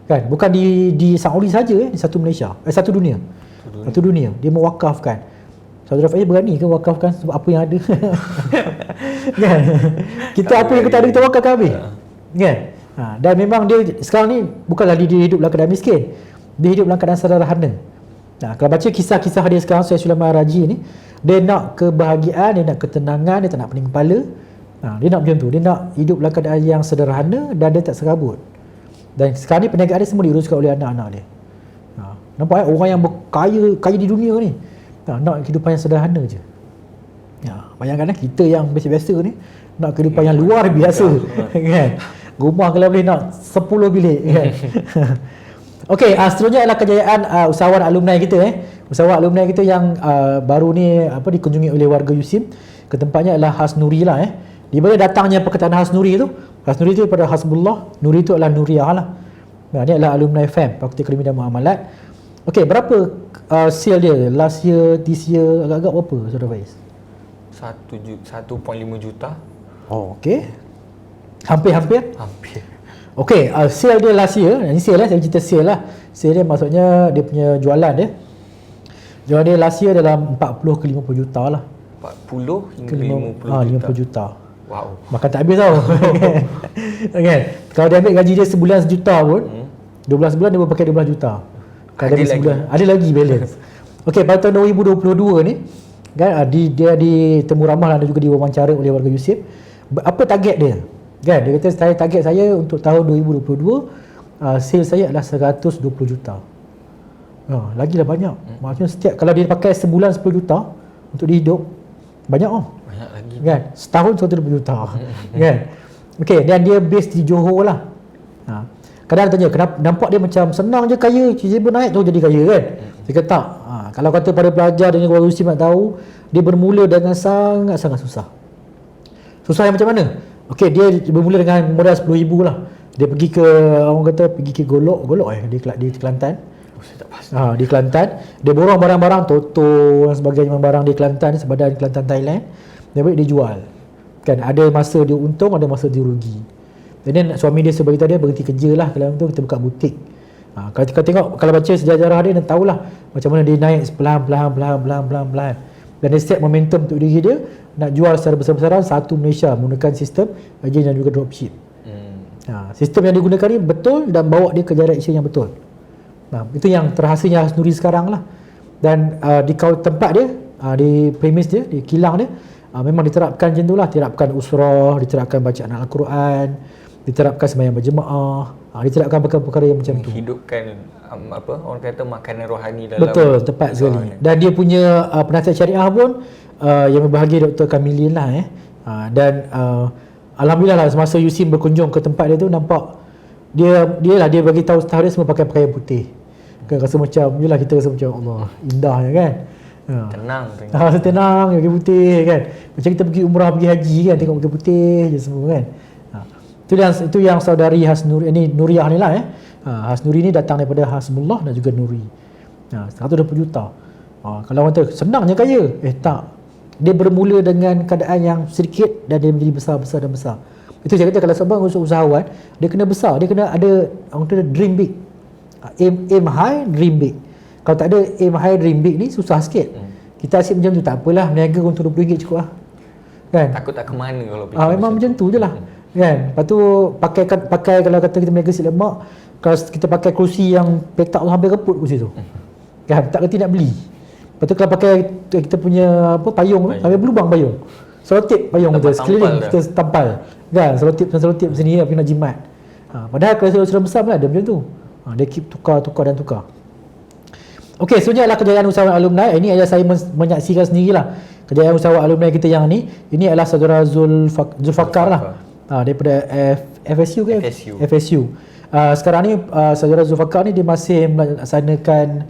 Kan? Bukan di Saudi saja, di satu Malaysia, satu dunia. Satu dunia dia mewakafkan. Saudara Faiz berani ke wakafkan sebab apa yang ada? Kan? Kita apa yang kita ada, kita wakafkan habis. Kan? Dan memang dia sekarang ni bukanlah dia hidup dalam keadaan miskin. Dia hidup dalam keadaan sederhana. Kalau baca kisah-kisah dia sekarang, Syekh Sulaiman Ar-Rajhi ni, dia nak kebahagiaan, dia nak ketenangan, dia tak nak pening kepala. Dia nak macam tu. Dia nak hidup dalam keadaan yang sederhana dan dia tak serabut. Dan sekarang ni perniagaan dia semua diuruskan oleh anak-anak dia. Nampak orang yang kaya di dunia ni nak kehidupan yang sederhana je. Bayangkan kita yang biasa-biasa ni nak kehidupan yang luar biasa. Kan? Rumah kalau boleh nak 10 bilik. Kan? Okey, seterusnya adalah kejayaan usahawan alumni kita. Usahawan alumni kita yang baru ni dikunjungi oleh warga Yusim. Ke tempatnya adalah Hasnuri lah. Di mana datangnya perkataan Hasnuri tu? Hasnuri tu daripada Hasbullah, Nuri tu adalah Nuriyah lah. Ini adalah alumni FAM, Fakulti Ekonomi dan Muamalat. Okey, berapa sale dia last year, this year, agak-agak berapa Saudara Faiz? 1.5 juta. Oh, okey. Hampir. Okey, sale dia last year, ini sale lah, saya cerita sale lah. Sale dia maksudnya dia punya jualan dia. Jualan dia last year dalam 40 ke 50 juta lah. 40 hingga 50 50 juta. Wow. Makan tak habis tau. Kan? Kalau dia ambil gaji dia sebulan sejuta pun, 12 bulan dia boleh pakai 12 juta. Kalau dia sebulan, ada lagi balance. Okey, pada tahun 2022 ni kan, dia ditemu ramah dan juga diwawancara oleh warga Yusim. Apa target dia? Kan, dia kata target saya untuk tahun 2022 sales saya adalah 120 juta. Lagilah banyak. Maksudnya setiap kalau dia pakai sebulan 10 juta untuk dia hidup, banyak banyak lagi. Kan? Setahun 120 juta. Kan? Okey, dan dia base di Johor lah. Kadang tanya, kenapa nampak dia macam senang je kaya, tiba-tiba naik tu jadi kaya kan? Dia kata tak. Kalau kata pada pelajar dengan orang Muslim nak tahu, dia bermula dengan sangat-sangat susah. Susah yang macam mana? Okey, dia bermula dengan modal 10,000 lah. Dia pergi ke, orang kata pergi ke Golok di Kelantan. Di Kelantan. Dia borong barang-barang Toto dan sebagainya, barang di Kelantan, sebadan Kelantan Thailand. Dia jual. Kan, ada masa dia untung, ada masa dia rugi. Dan suami dia sebagai dia berhenti kerja lah. Kalau tu kita buka butik. Kalau kita tengok, kalau baca sejarah dia, dan tahulah macam mana dia naik perlahan-lahan. Dan dia set momentum untuk diri dia nak jual secara besar-besaran satu Malaysia menggunakan sistem agent dan juga dropship. Sistem yang digunakan ni betul dan bawa dia ke jarak yang betul. Itu yang terhasilnya Hasnuri sekarang lah. Dan di tempat dia, di premis dia, di kilang dia, memang diterapkan macam tu lah. Diterapkan usrah, diterapkan bacaan Al-Quran, diterapkan sembahyang berjemaah, diterapkan perkara-perkara yang macam tu. Hidupkan orang kata makanan rohani dalam. Betul, tepat sekali. Dan dia punya penasihat syariah pun yang berbahagia Dr. Kamilin lah. Dan alhamdulillah lah, semasa Yusim berkunjung ke tempat dia tu, nampak dia bagi tahu staff dia semua pakai pakaian putih. Kan rasa macam, yelah kita rasa macam Allah, indahnya kan. Tenang. Tenang, bukit putih kan. Macam kita pergi umrah, pergi haji kan, tengok bukit putih je semua kan. Itu yang saudari Hasnuri ni, Nuriyah ni lah Hasnuri ni datang daripada Hasbullah dan juga Nuri. 120 juta. Kalau orang kata senangnya kaya, tak. Dia bermula dengan keadaan yang sedikit dan dia menjadi besar dan besar. Itu saya kata kalau seorang usahawan, dia kena besar, dia kena ada orang kata dream big. Aim high, dream big. Kalau tak ada aim high, dream big ni susah sikit. Kita asyik macam tu, tak apalah, meniaga untuk RM20 cukup lah. Kan? Takut tak ke mana kalau fikir memang macam tu je lah. Kan? Lepas tu pakai kalau kata kita meniaga nasi lemak, kalau kita pakai kerusi yang petak tu hampir reput kerusi tu. Kan? Tak kerti nak beli. Lepas tu kalau pakai kita punya payung tu, sampai berlubang payung. Selotip payung kita sekeliling kita tampal. Kan? Selotip sini tapi nak jimat. Padahal kalau saudara besar pun ada macam tu. Dia keep tukar. Okey, sebenarnya adalah kejayaan usahawan alumni. Ini adalah saya menyaksikan sendirilah. Kejayaan usahawan alumni kita yang ni. Ini adalah saudara Zulfakar lah. Daripada FSU ke? FSU. Sekarang ni saudara Zulfakar ni dia masih melaksanakan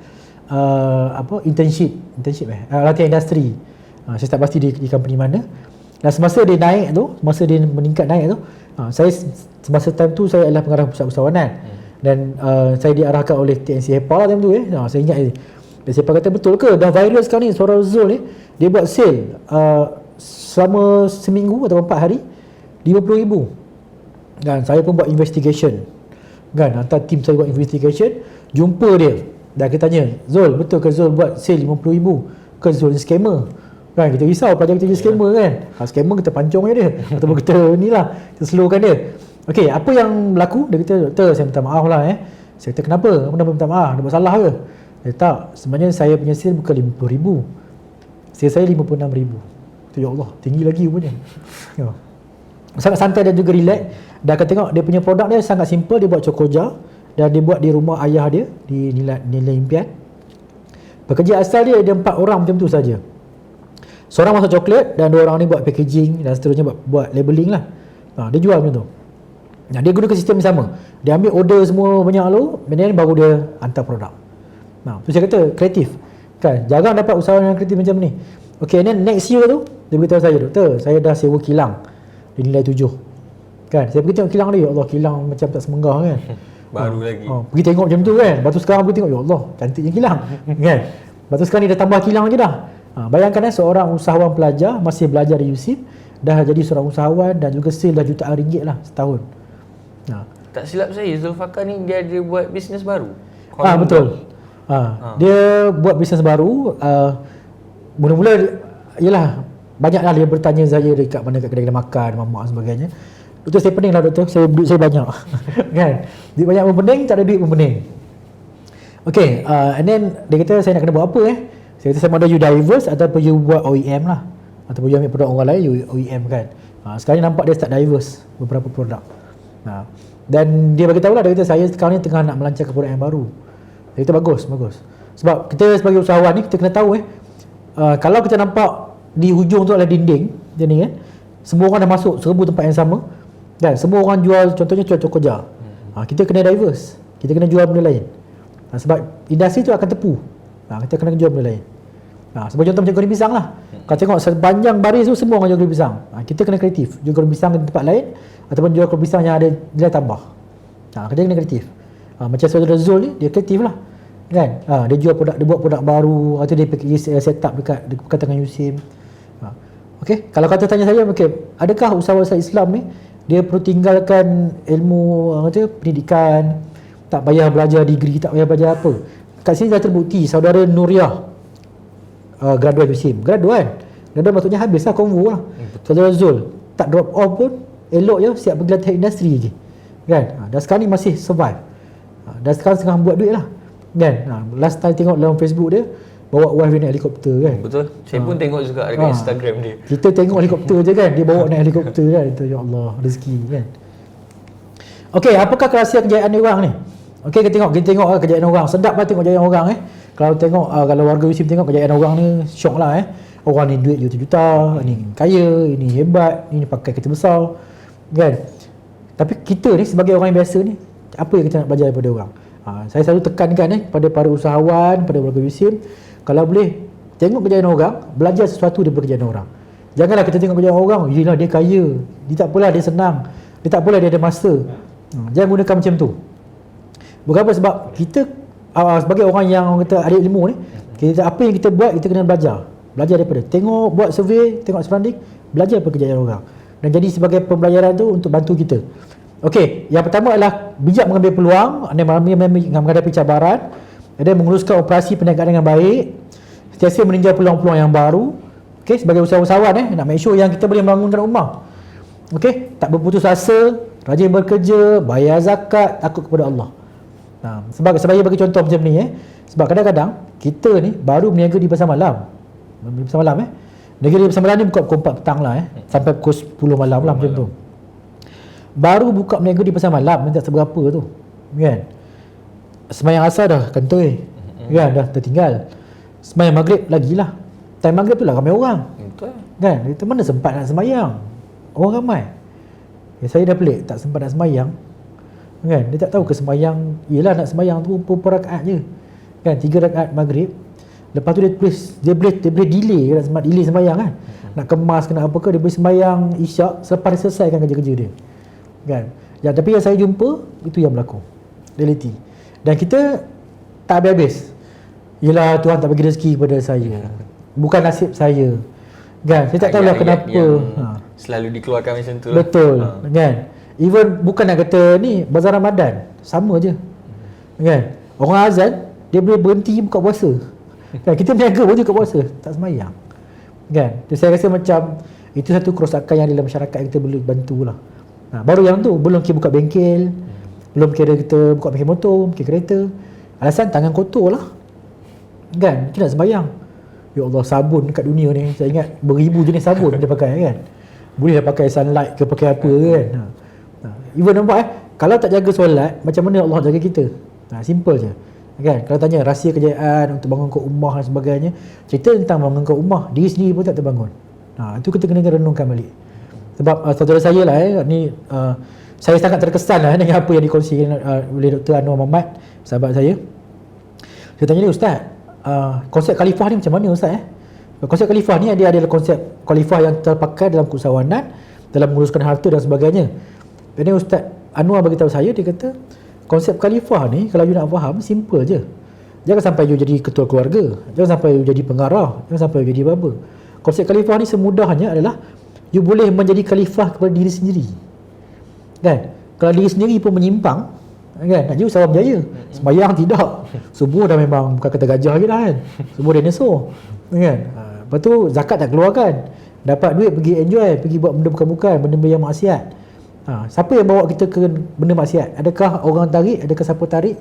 internship latihan industri. Saya tak pasti di company mana. Dan semasa dia naik tu, semasa dia meningkat naik tu, saya semasa time tu saya adalah pengarah pusat usahawanan. Dan saya diarahkan oleh TNC HEPA lah time tu saya ingat dan siapa kata betul ke dah viral sekarang ni suara Zul ni, dia buat sale selama seminggu atau 4 hari RM50,000. Dan saya pun buat investigation. Kan, hantar tim saya buat investigation, jumpa dia. Dan kita tanya, Zul, betul ke Zul buat sale RM50,000? Ke Zul ni scammer? Kan, kita risau pelajar kita jadi scammer kan. Scammer kita pancung je dia. Ataupun kita ni lah, kita slowkan dia. Okey, apa yang berlaku? Dia kata, doktor, saya minta maaf lah Saya kata, kenapa? Kenapa minta maaf? Ada masalah ke? Dia tak, sebenarnya saya punya sale bukan RM50,000. Sale saya RM56,000. Kata, ya Allah, tinggi lagi rupanya. Sangat santai dan juga relax. Dan akan tengok dia punya produk dia sangat simple. Dia buat cokoja dan dia buat di rumah ayah dia di Nilai Impian. Pekerja asal dia ada 4 orang macam tu saja. Seorang masak coklat dan 2 orang ni buat packaging dan seterusnya buat labeling lah. Dia jual macam tu. Dia gunakan sistem yang sama. Dia ambil order semua banyak lalu, kemudian baru dia hantar produk. Tu saya kata kreatif. Kan, jarang dapat usahawan yang kreatif macam ni. Okey, then next year tu dia beritahu saya, doktor, saya dah sewa kilang di Nilai 7. Kan, saya pergi tengok kilang dia, ya Allah, kilang macam tak semenggah kan. Baru lagi. Pergi tengok macam tu kan. Lepas tu sekarang pergi tengok, ya Allah, cantiknya kilang. Kan. Lepas tu sekarang ni dah tambah kilang je dah. Bayangkan seorang usahawan pelajar masih belajar di USIP, dah jadi seorang usahawan dan juga sale dah jutaan ringgit lah setahun. Tak silap saya, Zulfakar ni dia ada buat bisnes baru. Betul. Dia buat bisnes baru. Mula-mula ialah banyaklah dia bertanya saya dekat mana, kat kedai-kedai makan, mamak dan sebagainya. Doktor, saya pening lah doktor, duit saya banyak. Kan? Duit banyak pun pening, tak ada duit pun pening. Okay, and then dia kata saya nak kena buat apa Saya kata sama ada you diverse ataupun you buat OEM lah. Ataupun you ambil produk orang lain, you OEM kan. Sekarang ni nampak dia start diverse beberapa produk. Dan dia bagi tahu lah, dia kata saya sekarang ni tengah nak melancarkan produk yang baru. Dia kata bagus. Sebab kita sebagai usahawan ni, kita kena tahu kalau kita nampak di hujung tu adalah dinding macam ni semua orang dah masuk serbu tempat yang sama dan semua orang jual, contohnya jual cokoja. Kita kena diverse, kita kena jual benda lain. Sebab industri tu akan tepu. Kita kena jual benda lain. Sebagai contoh macam goreng pisang lah. Kalau tengok sepanjang baris tu semua orang jual goreng pisang. Kita kena kreatif, jual goreng pisang di tempat lain ataupun jual goreng pisang yang ada nilai tambah. Kita kena kreatif. Macam saudara Zul ni, dia kreatif lah. Kan? Dia jual produk, dia buat produk baru atau dia set up dekat dengan USIM. Okey, kalau kata tanya saya, adakah usahawan Islam ni dia perlu tinggalkan ilmu pendidikan, tak payah belajar degree, tak payah belajar apa? Kat sini dah terbukti saudara Nuriyah graduate USIM. Graduate maksudnya habislah konvo lah. Saudara Zul tak drop off pun, elok je, siap pergi latihan industri je. Kan? Dan sekarang ni masih survive. Dan sekarang tengah buat duit lah. Kan? Last time tengok dalam Facebook dia, bawa wife dia naik helikopter kan. Betul. Saya pun tengok juga dekat Instagram dia. Kita tengok helikopter je kan, dia bawa naik helikopter kan. Itu ya Allah, rezeki kan. Okey, apakah rahsia kejayaan dia orang ni? Okey, kita tengok kejayaan orang. Sedap lah tengok kejayaan orang Kalau tengok kalau warga USIM tengok kejayaan orang ni, syok lah Orang ni duit juta-juta, ni kaya, ini hebat, ini pakai kereta besar. Kan? Tapi kita ni sebagai orang yang biasa ni, apa yang kita nak belajar daripada orang? Saya selalu tekankan pada para usahawan, pada warga USIM, kalau boleh tengok kejayaan orang, belajar sesuatu daripada kejayaan orang. Janganlah kita tengok kejayaan orang, yelah dia kaya, dia tak apalah dia senang, dia tak apalah dia ada masa. Jangan gunakan macam tu. Berapa sebab kita sebagai orang yang orang kata ada ilmu ni, kita apa yang kita buat kita kena belajar daripada tengok, buat survey, tengok surrounding, belajar daripada kejayaan orang dan jadi sebagai pembelajaran tu untuk bantu kita. Okey, yang pertama adalah bijak mengambil peluang, menghadapi cabaran, dan menguruskan operasi perniagaan dengan baik, sentiasa meninjau peluang-peluang yang baru. Okey, sebagai usahawan nak make sure yang kita boleh membangunkan rumah. Okey, tak berputus asa, rajin bekerja, bayar zakat, takut kepada Allah. Sebagai bagi contoh macam ni sebab kadang-kadang kita ni baru berniaga di pasar malam. Negeri di pasar malam ni buka pukul 4 petang lah sampai pukul 10 malam lah macam tu. Baru buka berniaga di pasar malam, tak seberapa tu. Kan? Sembahyang asar dah kantoi. Kan, dah tertinggal. Sembahyang maghrib lagilah. Time maghrib tu lah ramai orang. Betul. Kan? Kita mana sempat nak sembahyang? Orang ramai. Saya dah pelik tak sempat nak sembahyang. Kan? Dia tak tahu ke sembahyang, yelah nak sembahyang tu berapa rakaat je. Kan? 3 rakaat maghrib. Lepas tu dia boleh delay sembahyang kan. Nak kemas ke nak apa ke, dia boleh sembahyang isyak selepas dia selesaikan kerja-kerja dia. Kan? Tapi yang saya jumpa itu yang berlaku. Reality. Dan kita tak habis-habis. Yelah Tuhan tak bagi rezeki kepada saya. Bukan nasib saya. Kan? Saya tak tahulah kenapa. Selalu dikeluarkan macam tu. Betul. Kan? Even bukan nak kata ni bazar Ramadan, sama je. Kan? Orang azan dia boleh berhenti buka puasa. Kan? Kita berniaga pun buka puasa, tak sembahyang. Kan? Jadi saya rasa macam itu satu kerosakan yang dalam masyarakat kita boleh bantulah. Baru yang tu, belum kira buka bengkel, belum kira kita buka bengkel motor, bengkel kereta. Alasan tangan kotor lah. Kan? Kita nak sembahyang. Ya Allah, sabun kat dunia ni, saya ingat beribu jenis sabun dia pakai kan. Boleh dah pakai sunlight ke pakai apa kan. Even nampak kalau tak jaga solat, macam mana Allah jaga kita? Simple je. Kan? Kalau tanya rahsia kejayaan untuk bangun ke rumah dan sebagainya, cerita tentang bangun ke rumah, diri sendiri pun tak terbangun. Itu kita kena renungkan balik. Sebab saudara saya lah ni saya sangat terkesan lah dengan apa yang dikongsikan oleh Dr. Anwar Muhammad, sahabat saya. Saya tanya dia, Ustaz, konsep khalifah ni macam mana Ustaz? Konsep khalifah ni dia adalah konsep khalifah yang terpakai dalam keusahawanan, dalam menguruskan harta dan sebagainya. Jadi Ustaz Anwar bagi tahu saya, dia kata konsep khalifah ni kalau you nak faham, simple je. Jangan sampai you jadi ketua keluarga, jangan sampai you jadi pengarah, jangan sampai you jadi apa. Konsep khalifah ni semudahnya adalah you boleh menjadi khalifah kepada diri sendiri. Kan? Kalau diri sendiri pun menyimpang, kan? Nak jadi usahawan berjaya. Sembahyang tidak. Subuh dah memang bukan kata gajah je dah kan. Subuh dinosaur. Kan? Lepas tu zakat tak keluarkan. Dapat duit pergi enjoy, pergi buat benda bukan-bukan, benda-benda yang maksiat. Siapa yang bawa kita ke benda maksiat? Adakah orang tarik? Adakah siapa tarik?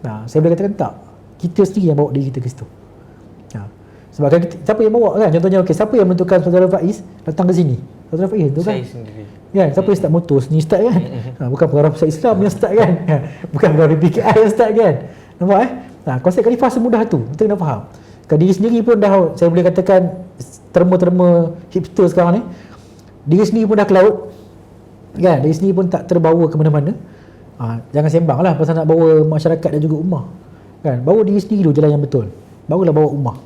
Saya boleh katakan tak. Kita sendiri yang bawa diri kita ke situ. Sebab kan kita, siapa yang bawa kan? Contohnya siapa yang menentukan saudara Faiz datang ke sini? Saudara Faiz tu kan? Saya sendiri. Kan? Siapa yang start motor? Ni start kan? Bukan pengarah pusat Islam yang start kan? Bukan pengarah PKI yang start kan? Nampak konsep khalifah semudah tu. Kita kena faham. Kalau diri sendiri pun dah, saya boleh katakan terma-terma hipster sekarang ni, diri sendiri pun dah ke laut kan? Diri sendiri pun tak terbawa ke mana-mana. Jangan sembang lah pasal nak bawa masyarakat dan juga ummah kan? Bawa diri sendiri dulu jalan yang betul, barulah bawa ummah.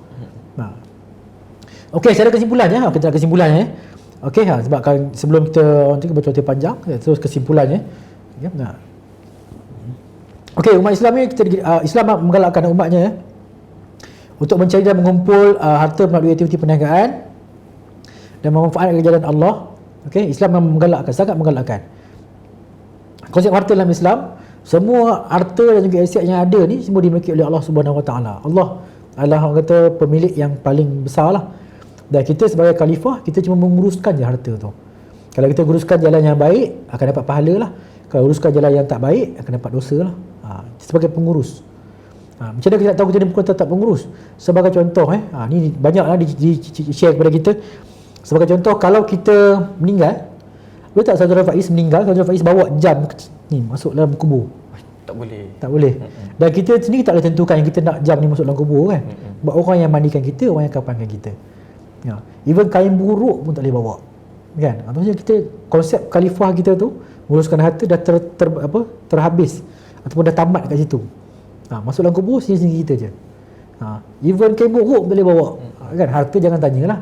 Okey, secara kesimpulannya, kita kesimpulannya. Okey, sebab kan sebelum kita bercerita panjang, terus kesimpulannya. Okey, umat Islam ni Islam menggalakkan umatnya untuk mencari dan mengumpul harta melalui aktiviti perniagaan dan memanfaatkan jalan Allah. Okey, Islam menggalakkan, sangat menggalakkan. Konsep harta dalam Islam, semua harta dan juga aset yang ada ni semua dimiliki oleh Allah Subhanahu Wa Taala. Allah adalah orang kata pemilik yang paling besar lah. Dan kita sebagai khalifah, kita cuma menguruskan je harta tu. Kalau kita uruskan jalan yang baik, akan dapat pahala lah. Kalau uruskan jalan yang tak baik, akan dapat dosa lah. Sebagai pengurus. Macam mana kita nak tahu kita ni bukan tetap pengurus? Sebagai contoh, ni banyaklah di-share kepada kita. Sebagai contoh, kalau kita meninggal, boleh tak saudara Faiz meninggal, saudara Faiz bawa jam ni masuk dalam kubur? Tak boleh. Tak boleh. Dan kita sendiri tak boleh tentukan yang kita nak jam ni masuk dalam kubur kan? Sebab orang yang mandikan kita, orang yang kapankan kita. Even kain buruk pun tak boleh bawa. Kan? Maksudnya kita, konsep khalifah kita tu, menguruskan harta dah terhabis ataupun dah tamat kat situ. Masuk dalam kubur sendiri kita je. Even kebok pun boleh bawa. Kan harta jangan tanyalah.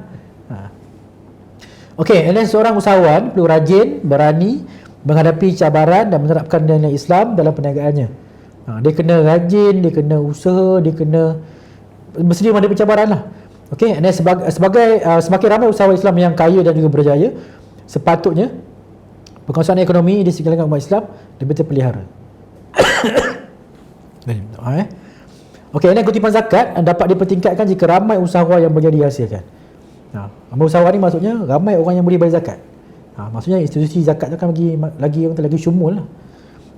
Okey, and then seorang usahawan perlu rajin, berani menghadapi cabaran dan menerapkan nilai Islam dalam perniagaannya. Dia kena rajin, dia kena usaha, dia kena bersedia menghadapi cabaran lah. Okey, and then semakin ramai usahawan Islam yang kaya dan juga berjaya, sepatutnya penguasaan ekonomi di segala umat Islam lebih terpelihara. Okey, ini kutipan zakat dapat dipertingkatkan jika ramai usahawan yang boleh dihasilkan. Amal usahawan ni maksudnya ramai orang yang boleh bayar zakat. Maksudnya institusi zakat tu kan lagi orang tu lagi syumul lah.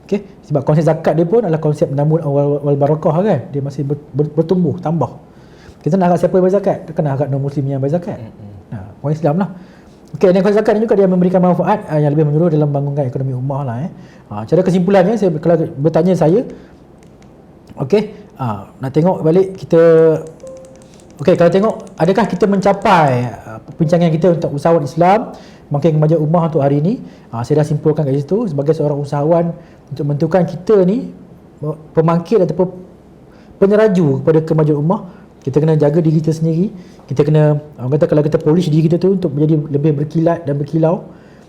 Okey, sebab konsep zakat dia pun adalah konsep namun wal barakah kan. Dia masih bertumbuh, tambah. Kita nak harap siapa yang bayar zakat? Kita kena harap non-muslim yang bayar zakat. Orang Islam lah. Okey, dan konsep zakat ni juga dia memberikan manfaat yang lebih menyeluruh dalam membangunkan ekonomi ummah lah. Cara kesimpulannya, kalau bertanya saya, okey, nak tengok balik kita. Okey, kalau tengok adakah kita mencapai perbincangan kita untuk usahawan Islam makin kemajuan ummah untuk hari ini, saya dah simpulkan kat situ. Sebagai seorang usahawan, untuk menentukan kita ni pemangkit ataupun penyeraju kepada kemajuan ummah, kita kena jaga diri kita sendiri. Kita kena, orang kata kalau kita polish diri kita tu untuk menjadi lebih berkilat dan berkilau,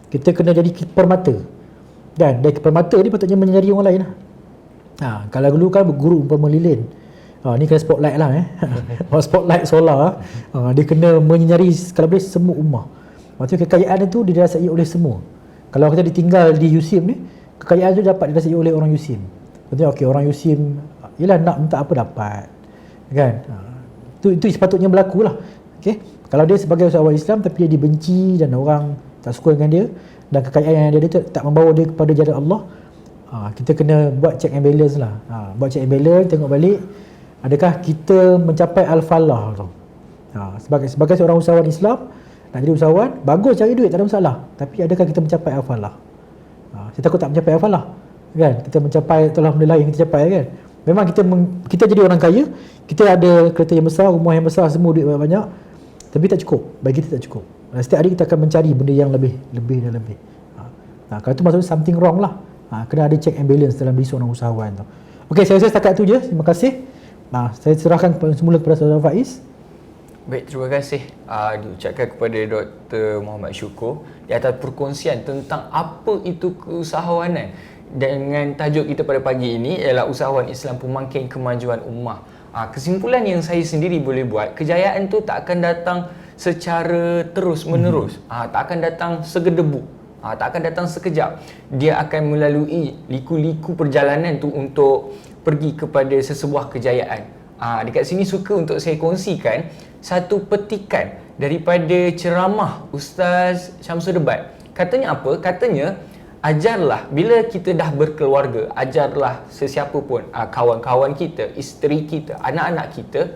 kita kena jadi permata. Dan dari permata ni patutnya menyinari orang lain lah. Kalau dulu kan guru umpama lilin, ni kena spotlight lah spotlight solar. Dia kena menyinari kalau boleh semua ummah. Maksudnya kekayaan itu dirasai oleh semua. Kalau kita ditinggal di USIM ni, kekayaan itu dapat dirasai oleh orang USIM. Maksudnya okey, orang USIM yelah nak minta apa dapat, kan? Itu sepatutnya berlaku lah. Okay? Kalau dia sebagai usahawan Islam tapi dia dibenci dan orang tak suka dengan dia, dan kekayaan yang dia ada tak membawa dia kepada jalan Allah, kita kena buat check and balance lah. Buat check and balance, tengok balik adakah kita mencapai al-falah tu. Sebagai seorang usahawan Islam, nak jadi usahawan, bagus cari duit, tak ada masalah. Tapi adakah kita mencapai al-falah? Saya takut tak mencapai al-falah, kan? Kita mencapai itulah benda lain yang kita capai, kan? Memang kita jadi orang kaya, kita ada kereta yang besar, rumah yang besar, semua duit banyak, tapi tak cukup. Bagi kita tak cukup. Setiap hari kita akan mencari benda yang lebih dan lebih. Kalau itu maksudnya something wrong lah. Kena ada check and balance dalam diri seorang usahawan tu. Okey, saya rasa setakat tu je. Terima kasih. Saya serahkan semula kepada Saudara Faiz. Baik, terima kasih diucapkan kepada Dr. Muhammad Syukur di atas perkongsian tentang apa itu keusahawanan. Dengan tajuk kita pada pagi ini ialah usahawan Islam pemangkin kemajuan ummah. Kesimpulan yang saya sendiri boleh buat, kejayaan tu tak akan datang secara terus menerus. Tak akan datang segedebuk. Tak akan datang sekejap. Dia akan melalui liku-liku perjalanan tu untuk pergi kepada sesebuah kejayaan. Dekat sini suka untuk saya kongsikan satu petikan daripada ceramah Ustaz Syamsul Debat. Katanya apa? Katanya, ajarlah bila kita dah berkeluarga, ajarlah sesiapa pun, kawan-kawan kita, isteri kita, anak-anak kita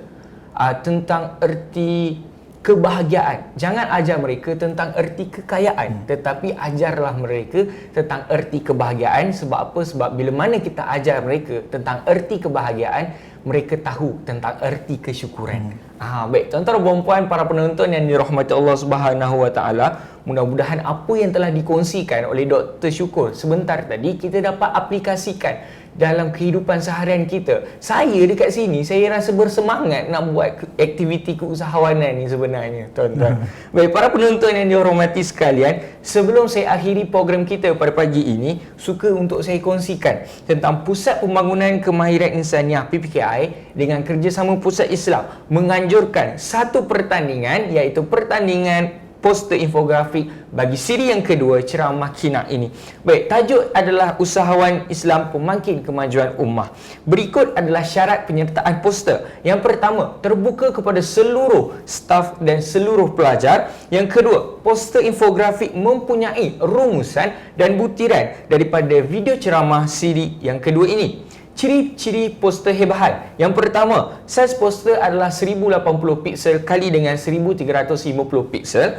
tentang erti kebahagiaan. Jangan ajar mereka tentang erti kekayaan, tetapi ajarlah mereka tentang erti kebahagiaan. Sebab apa? Sebab bila mana kita ajar mereka tentang erti kebahagiaan, mereka tahu tentang erti kesyukuran. Baik, tuan-tuan dan puan-puan, para penonton yang dirahmati Allah Subhanahu Wa Taala, mudah-mudahan apa yang telah dikongsikan oleh Dr. Syukur sebentar tadi kita dapat aplikasikan dalam kehidupan seharian kita. Saya dekat sini, saya rasa bersemangat nak buat aktiviti keusahawanan ni sebenarnya, tuan-tuan. Baik, para penonton yang dihormati sekalian, sebelum saya akhiri program kita pada pagi ini, suka untuk saya kongsikan tentang Pusat Pembangunan Kemahiran Insaniah PPKI dengan kerjasama Pusat Islam menganjurkan satu pertandingan, iaitu pertandingan poster infografik bagi siri yang kedua ceramah Kinak ini. Baik, tajuk adalah usahawan Islam pemangkin kemajuan ummah. Berikut adalah syarat penyertaan poster. Yang pertama, terbuka kepada seluruh staf dan seluruh pelajar. Yang kedua, poster infografik mempunyai rumusan dan butiran daripada video ceramah siri yang kedua ini. Ciri-ciri poster hebahan. Yang pertama, saiz poster adalah 1080 piksel kali dengan 1350 piksel.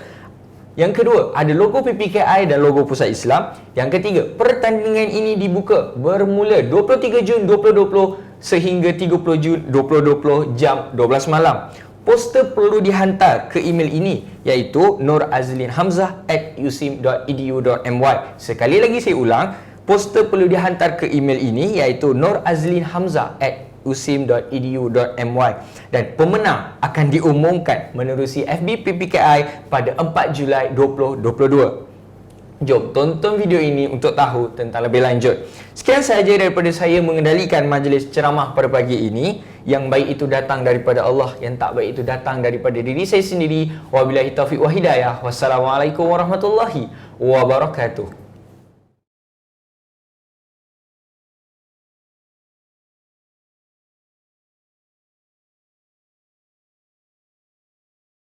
Yang kedua, ada logo PPKI dan logo Pusat Islam. Yang ketiga, pertandingan ini dibuka bermula 23 Jun 2020 sehingga 30 Jun 2020 jam 12 malam. Poster perlu dihantar ke email ini, iaitu nurazlinhamzah@usim.edu.my. Sekali lagi saya ulang, poster perlu dihantar ke email ini, iaitu nurazlinhamzah@ www.usim.edu.my dan pemenang akan diumumkan menerusi FB PPKI pada 4 Julai 2022. Jom tonton video ini untuk tahu tentang lebih lanjut. Sekian sahaja daripada saya mengendalikan majlis ceramah pada pagi ini. Yang baik itu datang daripada Allah, yang tak baik itu datang daripada diri saya sendiri. Wabillahi taufiq wa hidayah. Wassalamualaikum warahmatullahi wabarakatuh.